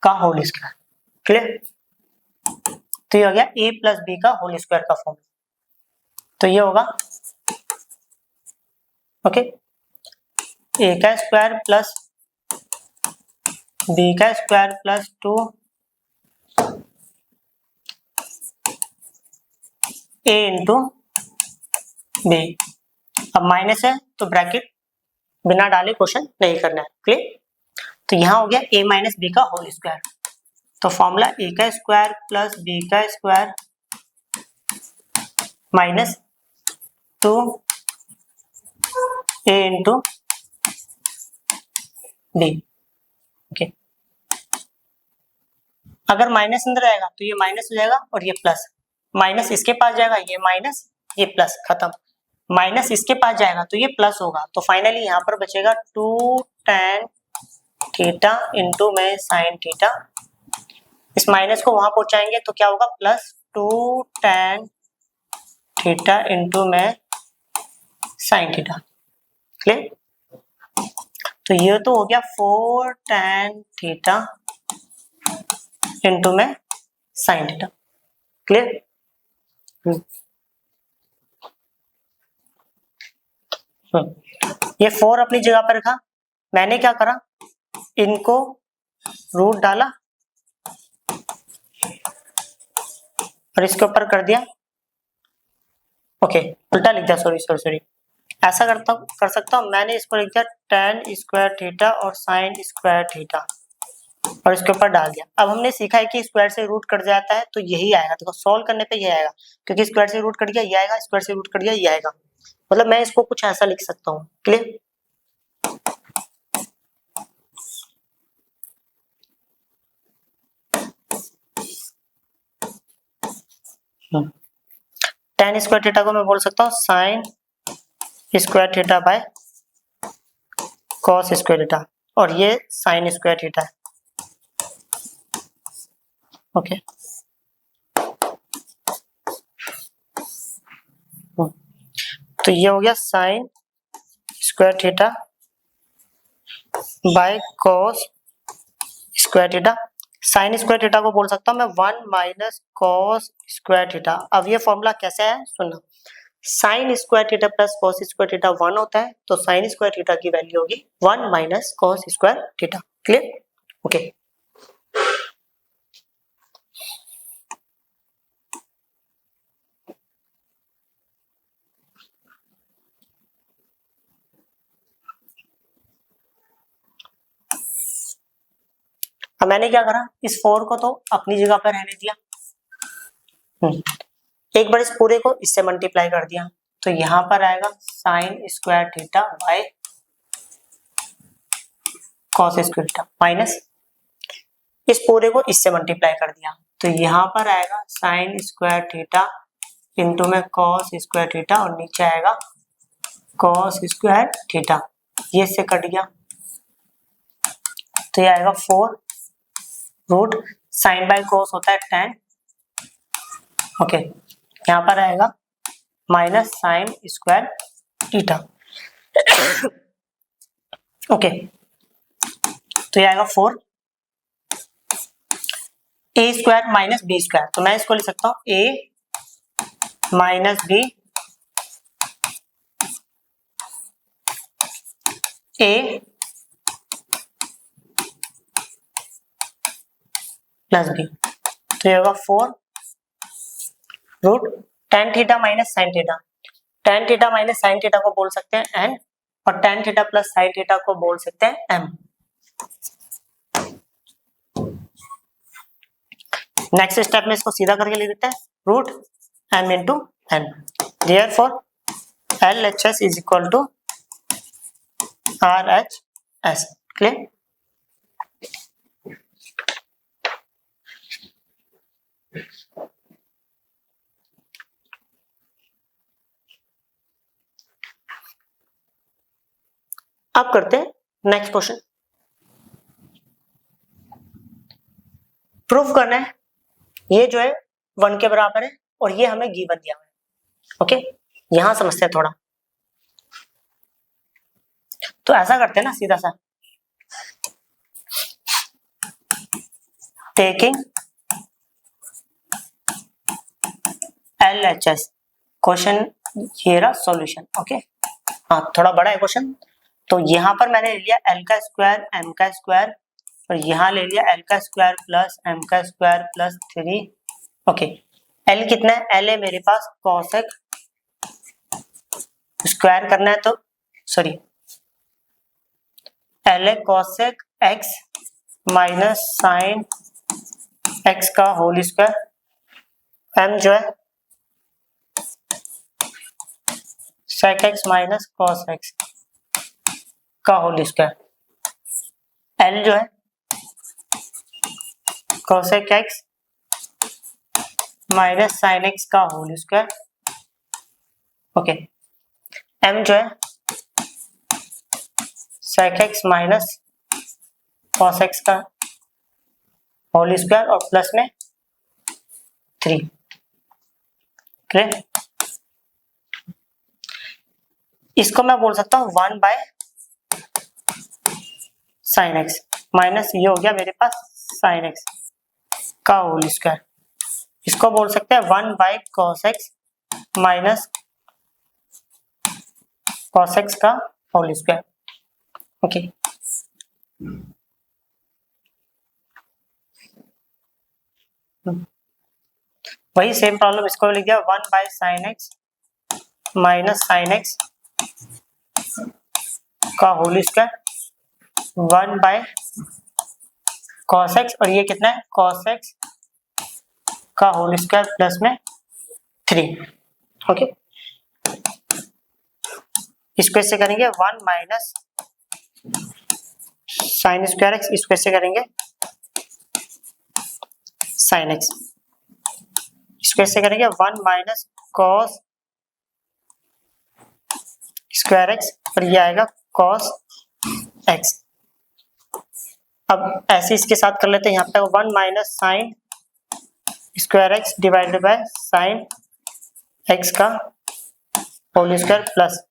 का होल स्क्वायर। क्लियर? तो ये हो गया a प्लस बी का होल स्क्वायर का फॉर्म। तो ये होगा ओके a का स्क्वायर प्लस b का square plus 2 a into b. अब माइनस है तो ब्रैकेट बिना डाले क्वेश्चन नहीं करना है। क्लियर? तो यहाँ हो गया a माइनस बी का होल स्क्वायर। तो फॉर्मूला a का स्क्वायर प्लस b का square minus 2 a into b. Okay, अगर माइनस अंदर आएगा तो ये माइनस हो जाएगा और ये प्लस, माइनस इसके पास जाएगा, ये माइनस ये प्लस, खत्म। माइनस इसके पास जाएगा तो ये प्लस होगा। तो फाइनली यहाँ पर बचेगा 2 tan थीटा इंटू में साइन थीटा। इस माइनस को वहां पहुंचाएंगे तो क्या होगा? प्लस 2 tan थीटा इंटू में साइन थीटा। क्लियर? तो ये तो हो गया 4 tan थीटा इंटू में साइन थीटा। क्लियर? ये 4 अपनी जगह पर रखा, मैंने क्या करा, इनको रूट डाला और इसके ऊपर कर दिया। ओके, उल्टा लिख दिया, सॉरी ऐसा कर सकता हूँ, मैंने इसको लिख दिया tan स्क्वायर थीटा और साइन स्क्वायर थीटा और इसके ऊपर डाल दिया। अब हमने सीखा है कि स्क्वायर से रूट कट जाता है तो यही आएगा। देखो सॉल्व करने पे ये आएगा, क्योंकि स्क्वायर से रूट कट गया ये आएगा, स्क्वायर से रूट कट गया ये आएगा। मतलब मैं इसको कुछ ऐसा लिख सकता हूँ। क्लियर? tan स्क्वायर थीटा को मैं बोल सकता हूँ sine square theta by cos square theta और ये साइन स्क्वायर थीटा है। ओके, तो ये हो गया sine square theta by cos square theta. Sign square theta को बोल सकता हूँ मैं 1 माइनस कॉस स्क्वायर थीटा। अब ये फॉर्मूला कैसे है सुनना, sign square theta plus cos square theta 1 होता है, तो साइन स्क्वायर थीटा की वैल्यू होगी 1 minus cos square theta. Clear? Okay, अब मैंने क्या करा, इस 4 को तो अपनी जगह पर रहने दिया, एक बार इस पूरे को इससे मल्टीप्लाई कर दिया, तो यहां पर आएगा sine square theta by cos square theta minus इस पूरे को इससे मल्टीप्लाई कर दिया, तो यहां पर आएगा साइन स्क्वायर थीटा इंटू में कॉस स्क्वायर थीटा और नीचे आएगा कॉस स्क्वायर थीटा। ये इससे कट गया तो ये आएगा 4 रूट साइन बाय कॉस होता है tan। ओके, यहाँ पर आएगा minus sine square theta. Okay, तो ये आएगा 4 a square minus B square. तो मैं इसको लिख सकता हूँ a minus b a plus B. तो ये होगा 4 root tan theta minus sine theta, tan theta minus sine theta को बोल सकते हैं n, और tan theta plus sine theta को बोल सकते हैं m। नेक्स्ट स्टेप में इसको सीधा करके लिख देते हैं root m into n। Therefore LHS is equal to RHS। Clear? अब करते हैं नेक्स्ट क्वेश्चन। प्रूफ करना है ये जो है 1 के बराबर है और ये हमें गिवन दिया हुआ है। ओके, यहां समझते हैं थोड़ा। तो ऐसा करते हैं ना सीधा सा, टेकिंग LHS क्वेश्चन, ये रहा सॉल्यूशन। ओके, हाँ थोड़ा बड़ा है क्वेश्चन, तो यहाँ पर मैंने ले लिया l का स्क्वायर m का स्क्वायर, और यहाँ ले लिया l का स्क्वायर प्लस m का स्क्वायर प्लस 3। ओके, l कितना है? l है मेरे पास cosec, स्क्वायर करना है तो सॉरी l है cosec x minus sine x का होल स्क्वायर, m जो है sec x minus cos x का होल स्क्वायर, l जो है cosec x minus sine x का होल स्क्वायर। ओके, m जो है sec x minus cos x का होल स्क्वायर और प्लस में 3। क्लियर? इसको मैं बोल सकता हूँ 1 बाय साइन एक्स माइनस ये हो गया मेरे पास साइन एक्स का होल स्क्वायर। इसको बोल सकते हैं 1 by cos x minus cos x का होल स्क्वायर। ओके, वही सेम प्रॉब्लम इसको लिख दिया 1 by sine x minus sine x का whole square 1 by cos x, और ये कितना है cos x का होल स्क्वायर प्लस में 3। ओके, इसको ऐसे करेंगे 1 माइनस साइन स्क्वायर एक्स, इसको ऐसे करेंगे साइन एक्स, इसको ऐसे करेंगे 1 माइनस कॉस स्क्वायर एक्स, और ये आएगा cos x। अब ऐसे इसके साथ कर लेते हैं, यहाँ पे 1 minus sine square x divided by sine x का होल स्क्वायर प्लस,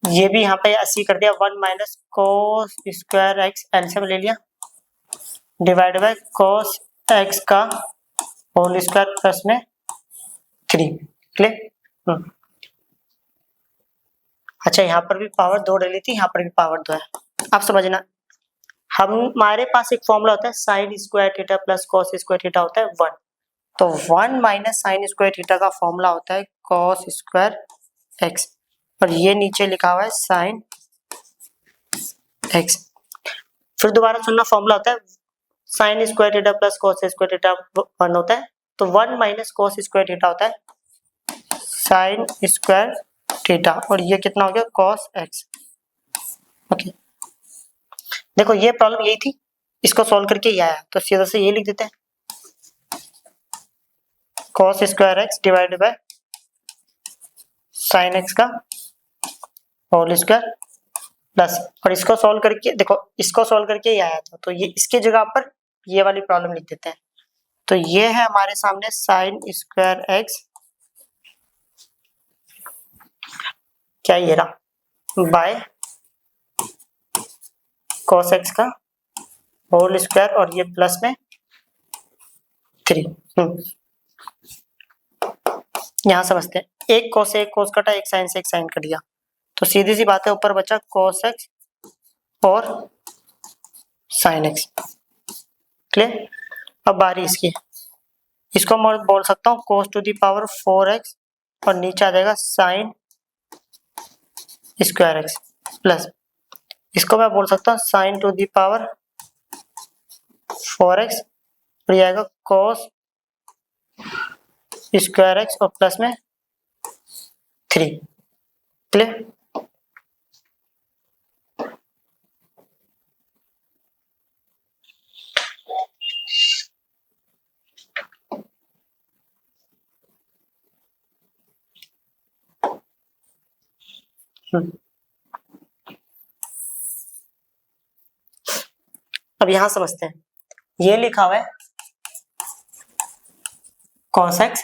ये भी यहाँ पे 80 कर दिया 1 minus cos square x LCM ले लिया डिवाइड बाय कोस एक्स का होल स्क्वायर प्लस में 3। क्लियर? अच्छा, यहाँ पर भी पावर 2 ले ली थी, यहाँ पर भी पावर 2 है। आप समझना, हमारे पास एक फॉर्मूला होता है sine square theta plus cos square theta होता है 1, तो 1 माइनस साइन स्क्वायर थीटा का फॉर्मूला होता है कॉस स्क्वायर एक्स, और ये नीचे लिखा हुआ है साइन एक्स। फिर दोबारा सुनना, फॉर्मूला होता है sine square theta plus cos square theta 1 होता है, तो 1 माइनस कॉस स्क्वायर थीटा होता है साइन स्क्वायर थीटा, और ये कितना हो गया कॉस एक्स। ओके, देखो ये प्रॉब्लम यही थी, इसको सॉल्व करके ये आया, तो सीधा से ये लिख देते हैं cos square x divided by sine x का होल स्क्वायर प्लस, और इसको सॉल्व करके देखो, इसको सॉल्व करके ये आया था, तो ये इसके जगह पर ये वाली प्रॉब्लम लिख देते हैं। तो ये है हमारे सामने साइन स्क्वायर एक्स, क्या ये रहा बाय कॉस एक्स का होल स्क्वायर, और ये प्लस में 3। यहां समझते हैं, एक कोस से एक कोस कटा, एक साइन से एक साइन कट गया, तो सीधी सी बात है ऊपर बचा कोस एक्स और साइन एक्स। क्लियर? अब बारी इसकी, इसको मैं बोल सकता हूँ कोस टू दी पावर 4x और नीचे आ जाएगा साइन स्क्वायर एक्स प्लस, इसको मैं बोल सकता हूँ sign to the power 4x और ये आएगा कॉस स्क्वायर एक्स और प्लस में 3। क्लियर? अब यहां समझते हैं, ये लिखा हुआ है cos x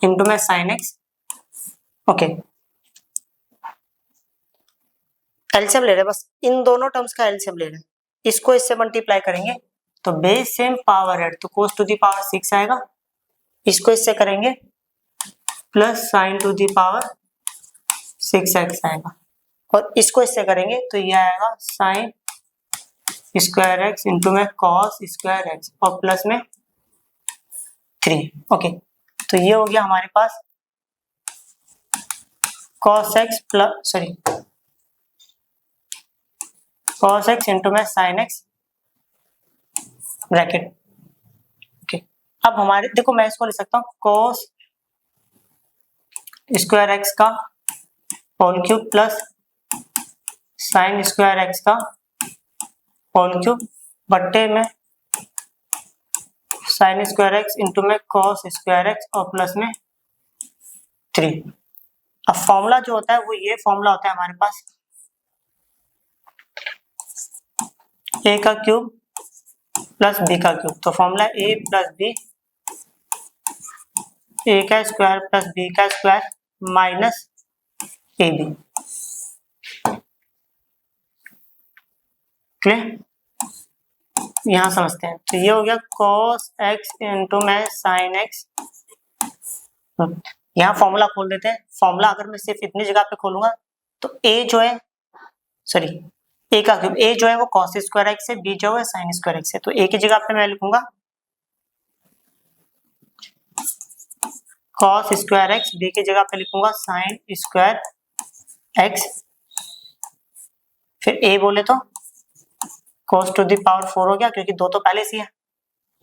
इंटू में साइन एक्स। ओके, एलसीएम ले रहे हैं, बस इन दोनों टर्म्स का एलसीएम ले रहे हैं, इसको इससे मल्टीप्लाई करेंगे तो बेस सेम पावर है तो cos टू दी पावर 6 आएगा, इसको इससे करेंगे plus sine to the power 6x आएगा, और इसको इससे करेंगे तो ये आएगा साइन स्क्वायर एक्स इंटू में कॉस स्क्वायर एक्स और प्लस में 3। ओके, तो ये हो गया हमारे पास cos x plus cos x into में साइन एक्स ब्रैकेट। ओके, अब हमारे देखो मैं इसको लिख सकता हूँ cos स्क्वायर एक्स का whole cube plus sine square x का होल क्यूब बट्टे में साइन स्क्वायर एक्स इंटू में कॉस स्क्वायर एक्स और प्लस में 3। अब फॉर्मूला जो होता है वो ये फॉर्मूला होता है हमारे पास a का क्यूब प्लस b का क्यूब, तो formula a plus b a का स्क्वायर प्लस b का स्क्वायर माइनस ab। क्लियर? यहां समझते हैं, तो ये हो गया cos x इंटू में साइन एक्स। यहाँ फॉर्मूला खोल देते हैं, फॉर्मूला अगर मैं सिर्फ इतनी जगह पे खोलूंगा तो a जो है a का क्यूब, a जो है वो cos स्क्वायर एक्स है, b जो है साइन स्क्वायर एक्स है, तो a की जगह पे मैं लिखूंगा cos स्क्वायर एक्स, b की जगह पे लिखूंगा साइन स्क्वायर एक्स, फिर a बोले तो cos टू दी पावर 4 हो गया क्योंकि दो तो पहले से है,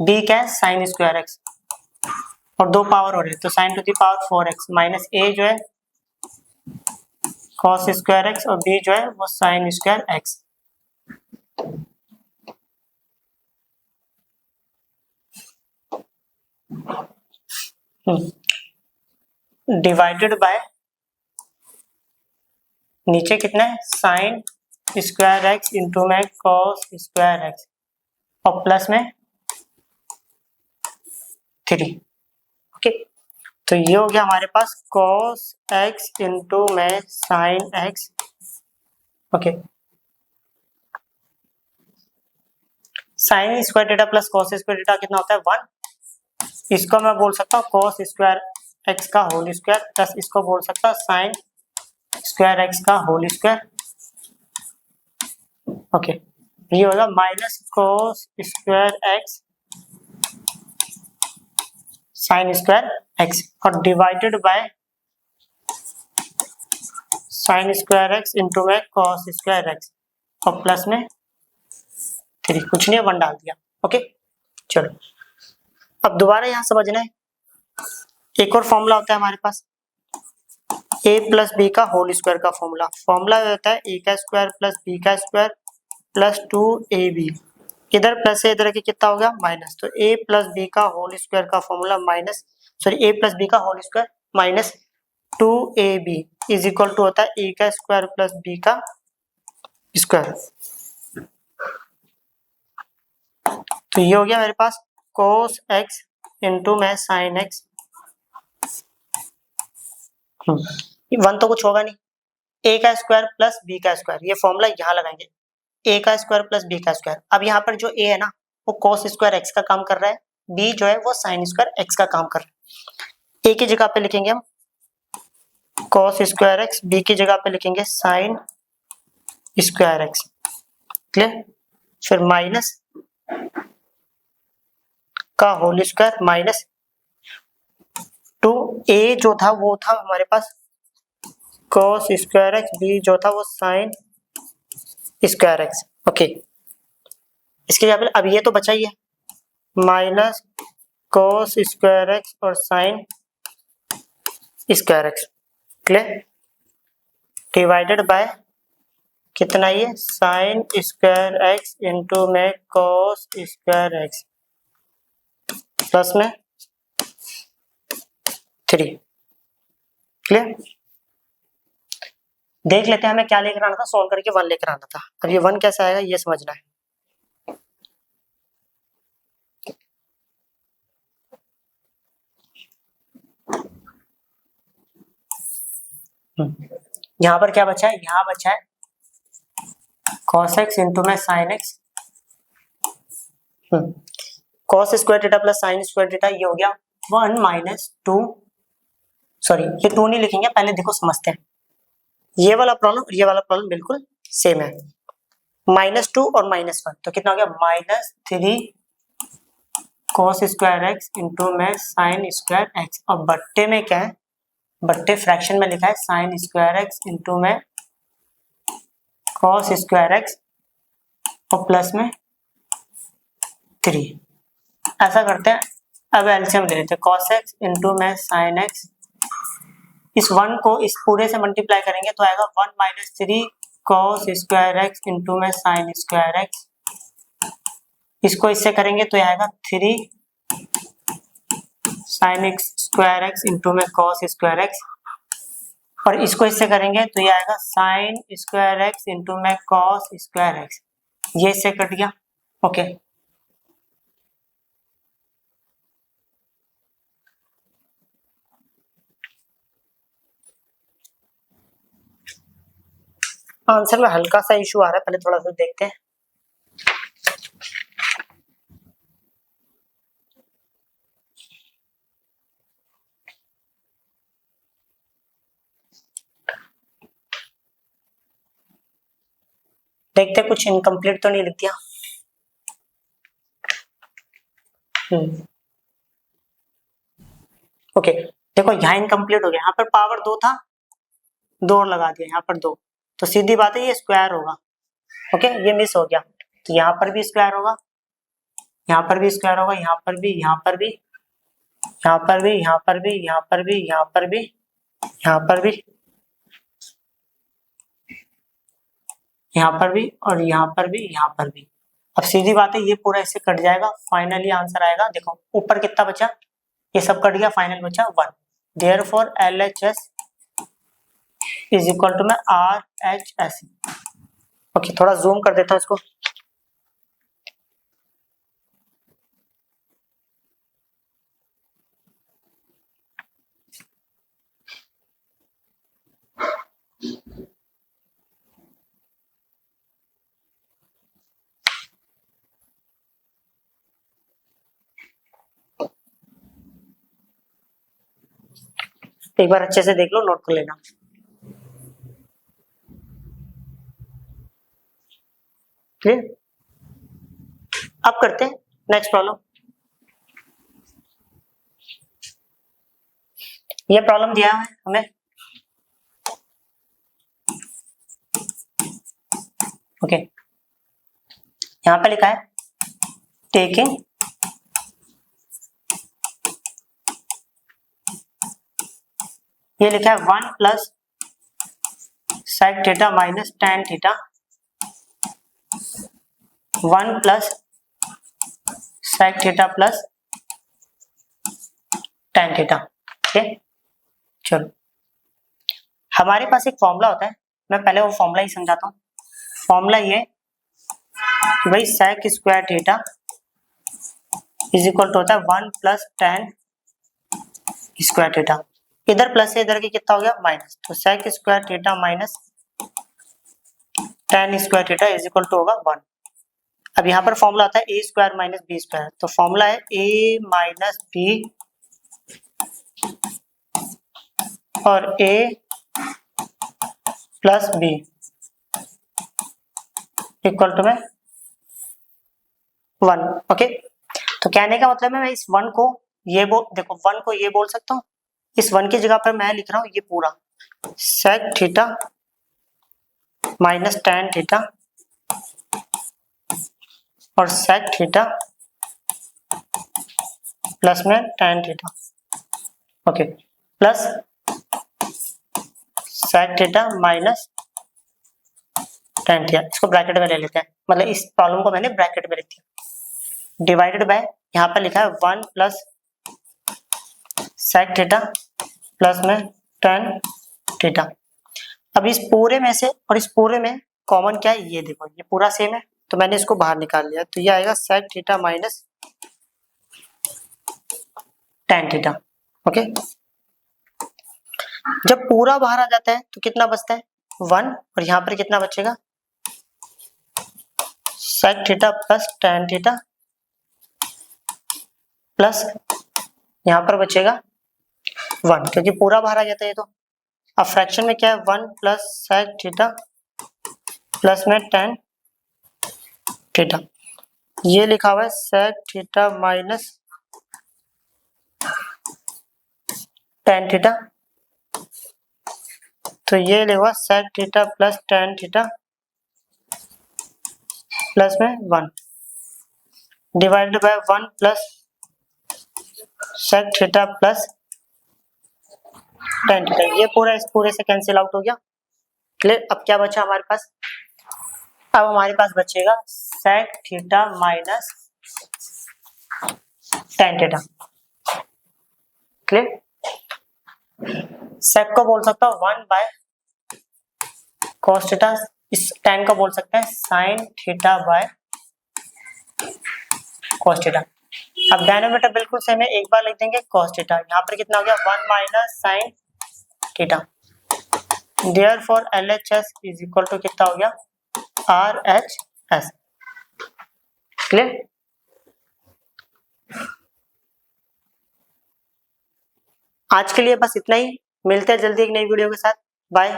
b क्या है साइन स्क्वायर एक्स और दो पावर हो रहे तो sine to the power 4x minus a जो है cos स्क्वायर एक्स और b जो है वो sine square x. Divided by नीचे कितना है साइन स्क्वायर एक्स इंटू में cos स्क्वायर एक्स और प्लस में 3। ओके, तो ये हो गया हमारे पास cos x इंटू में sine x। Okay, sine square theta plus cos square theta कितना होता है 1, इसको मैं बोल सकता हूँ cos स्क्वायर x का होल स्क्वायर प्लस इसको बोल सकता हूँ साइन स्क्वायर x का होल स्क्वायर। ओके, ये होगा minus cos square x sine square x और divided by sine square x into में cos स्क्वायर x और प्लस में 3, कुछ नहीं 1 डाल दिया। ओके, चलो अब दोबारा यहाँ समझना है, एक और फॉर्मूला होता है हमारे पास a प्लस बी का होल स्क्वायर का फॉर्मूला होता है a का स्क्वायर प्लस b का स्क्वायर प्लस 2ab, इधर प्लस है इधर के कितना हो गया माइनस, तो a प्लस बी का होल स्क्वायर का फॉर्मूला a प्लस बी का whole square minus 2ab is equal to होता है a का स्क्वायर प्लस b का स्क्वायर। तो ये हो गया मेरे पास cos x इंटू में साइन x। 1 तो कुछ होगा नहीं, a का स्क्वायर प्लस b का स्क्वायर, ये फॉर्मूला यहाँ लगाएंगे a का स्क्वायर प्लस b का स्क्वायर। अब यहाँ पर जो a है ना वो cos स्क्वायर x का काम कर रहा है, b जो है वो साइन स्क्वायर x का काम कर रहा है। a की जगह पे लिखेंगे हम cos स्क्वायर x, b की जगह पे लिखेंगे साइन स्क्वायर x। क्लियर? फिर माइनस का होल स्क्वायर माइनस 2a जो था वो था हमारे पास cos स्क्वायर एक्स, b जो था वो sin स्क्वायर एक्स। ओके, इसके जगह अब ये तो बचा ही है माइनस cos स्क्वायर एक्स और sin square x, clear, divided by कितना ये sin स्क्वायर एक्स इंटू में cos स्क्वायर एक्स प्लस में 3, क्लियर। देख लेते हैं हमें क्या लेकर आना था, सॉल्व करके 1 लेकर आना था। अब ये 1 कैसे आएगा ये समझना है। यहाँ पर क्या बचा है, यहाँ बचा है cos x इंटू में sin x, cos square theta plus sin square theta, ये हो गया 1 माइनस 2, सॉरी ये 2 नहीं लिखेंगे, पहले देखो समझते हैं। ये वाला प्रॉब्लम और ये वाला प्रॉब्लम बिल्कुल सेम है, -2 और -1, तो कितना हो गया -3 cos स्क्वायर एक्स इंटू में sin स्क्वायर एक्स, और बट्टे में क्या है, बट्टे फ्रैक्शन में लिखा है sin स्क्वायर एक्स इंटू में cos स्क्वायर एक्स और प्लस में 3। ऐसा करते हैं, अब एलसीएम ले लेते हैं, cos x इंटू में sin x, इस 1 को इस पूरे से मल्टीप्लाई करेंगे तो आएगा 1 minus 3 cos square x into में sin स्क्वायर एक्स, इसको इससे करेंगे तो आएगा 3 sin x square x into में cos स्क्वायर एक्स, और इसको इससे करेंगे तो ये आएगा sin स्क्वायर एक्स इंटू में cos स्क्वायर एक्स, ये इससे कट गया। ओके, आंसर में हल्का सा इशू आ रहा है, पहले थोड़ा सा देखते हैं। देखते कुछ इनकम्प्लीट तो नहीं लिख दिया। ओके, देखो यहाँ इनकम्प्लीट हो गया, यहाँ पर पावर 2 था, 2 और लगा दिया, यहाँ पर 2, तो सीधी बात है ये स्क्वायर होगा। ओके, ये मिस हो गया, तो यहाँ पर भी स्क्वायर होगा, यहाँ पर भी स्क्वायर होगा, यहाँ पर भी, यहाँ पर भी, यहाँ पर भी, यहाँ पर भी, यहाँ पर भी, यहाँ पर भी, यहाँ पर भी, यहाँ पर भी, और यहाँ पर भी, यहाँ पर भी। अब सीधी बात है ये पूरा इससे कट जाएगा, फाइनली आंसर आएगा, देखो ऊपर कितना बचा, ये सब कट गया, फाइनल बचा 1। Therefore LHS is equal to में RHS। ओके, थोड़ा जूम कर देता हूँ इसको। एक बार अच्छे से देख लो, नोट कर लेना। क्लियर, अब करते हैं नेक्स्ट प्रॉब्लम। ये प्रॉब्लम दिया है हमें, ओके, यहाँ पे लिखा है टेकिंग ये लिखा है 1 plus sec theta minus tan theta, 1 plus sec theta plus tan theta. Okay, चलो हमारे पास एक फॉर्मूला होता है, मैं पहले वो फॉर्मूला ही समझाता हूँ। फॉर्मूला ये कि भाई sec square theta is equal to होता है 1 प्लस tan स्क्वायर थीटा, इधर प्लस है इधर के कितना हो गया माइनस, तो sec square theta minus tan square theta is equal to होगा 1। अब यहाँ पर फॉर्मूला आता है a square minus B square, तो फॉर्मूला है a माइनस बी और a plus b equal to में 1। ओके, तो कहने का मतलब है मैं इस वन को देखो वन को ये बोल सकता हूँ, इस वन की जगह पर मैं लिख रहा हूँ ये पूरा sec theta minus tan theta और सेक थीटा प्लस में tan theta, okay, plus sec theta minus tan theta. इसको ब्रैकेट में ले लेते हैं, मतलब इस प्रॉब्लम को मैंने ब्रैकेट में लिख दिया, डिवाइडेड बाय यहाँ पर लिखा है 1 प्लस सेक थीटा प्लस में tan थीटा। अब इस पूरे में से और इस पूरे में कॉमन क्या है, ये देखो ये पूरा सेम है, तो मैंने इसको बाहर निकाल लिया, तो ये आएगा sec theta minus tan theta, okay. जब पूरा बाहर आ जाता है तो कितना बचता है 1, और यहाँ पर कितना बचेगा sec theta plus tan theta plus यहाँ पर बचेगा 1, क्योंकि पूरा बाहर आ जाता है ये तो। अब फ्रैक्शन में क्या है 1 प्लस सेक थीटा प्लस में tan थीटा, ये लिखा हुआ है sec theta minus tan theta, तो ये लिखा sec theta plus tan theta plus में 1 divided by 1 plus sec theta plus tan theta, ये पूरा इस पूरे से कैंसिल आउट हो गया, क्लियर। अब क्या बचा हमारे पास, अब हमारे पास बचेगा sec theta minus tan theta, clear. Sec को बोल सकता हूँ 1 बाय cos थीटा, इस tan को बोल सकते हैं sin theta by cos theta. अब डायनोमीटर बिल्कुल सेम है, एक बार लिख देंगे cos थीटा, यहाँ पर कितना हो गया 1 minus sin theta, therefore LHS is equal to कितना हो गया RHS, क्लियर। आज के लिए बस इतना ही, मिलते हैं जल्दी एक नई वीडियो के साथ, बाय।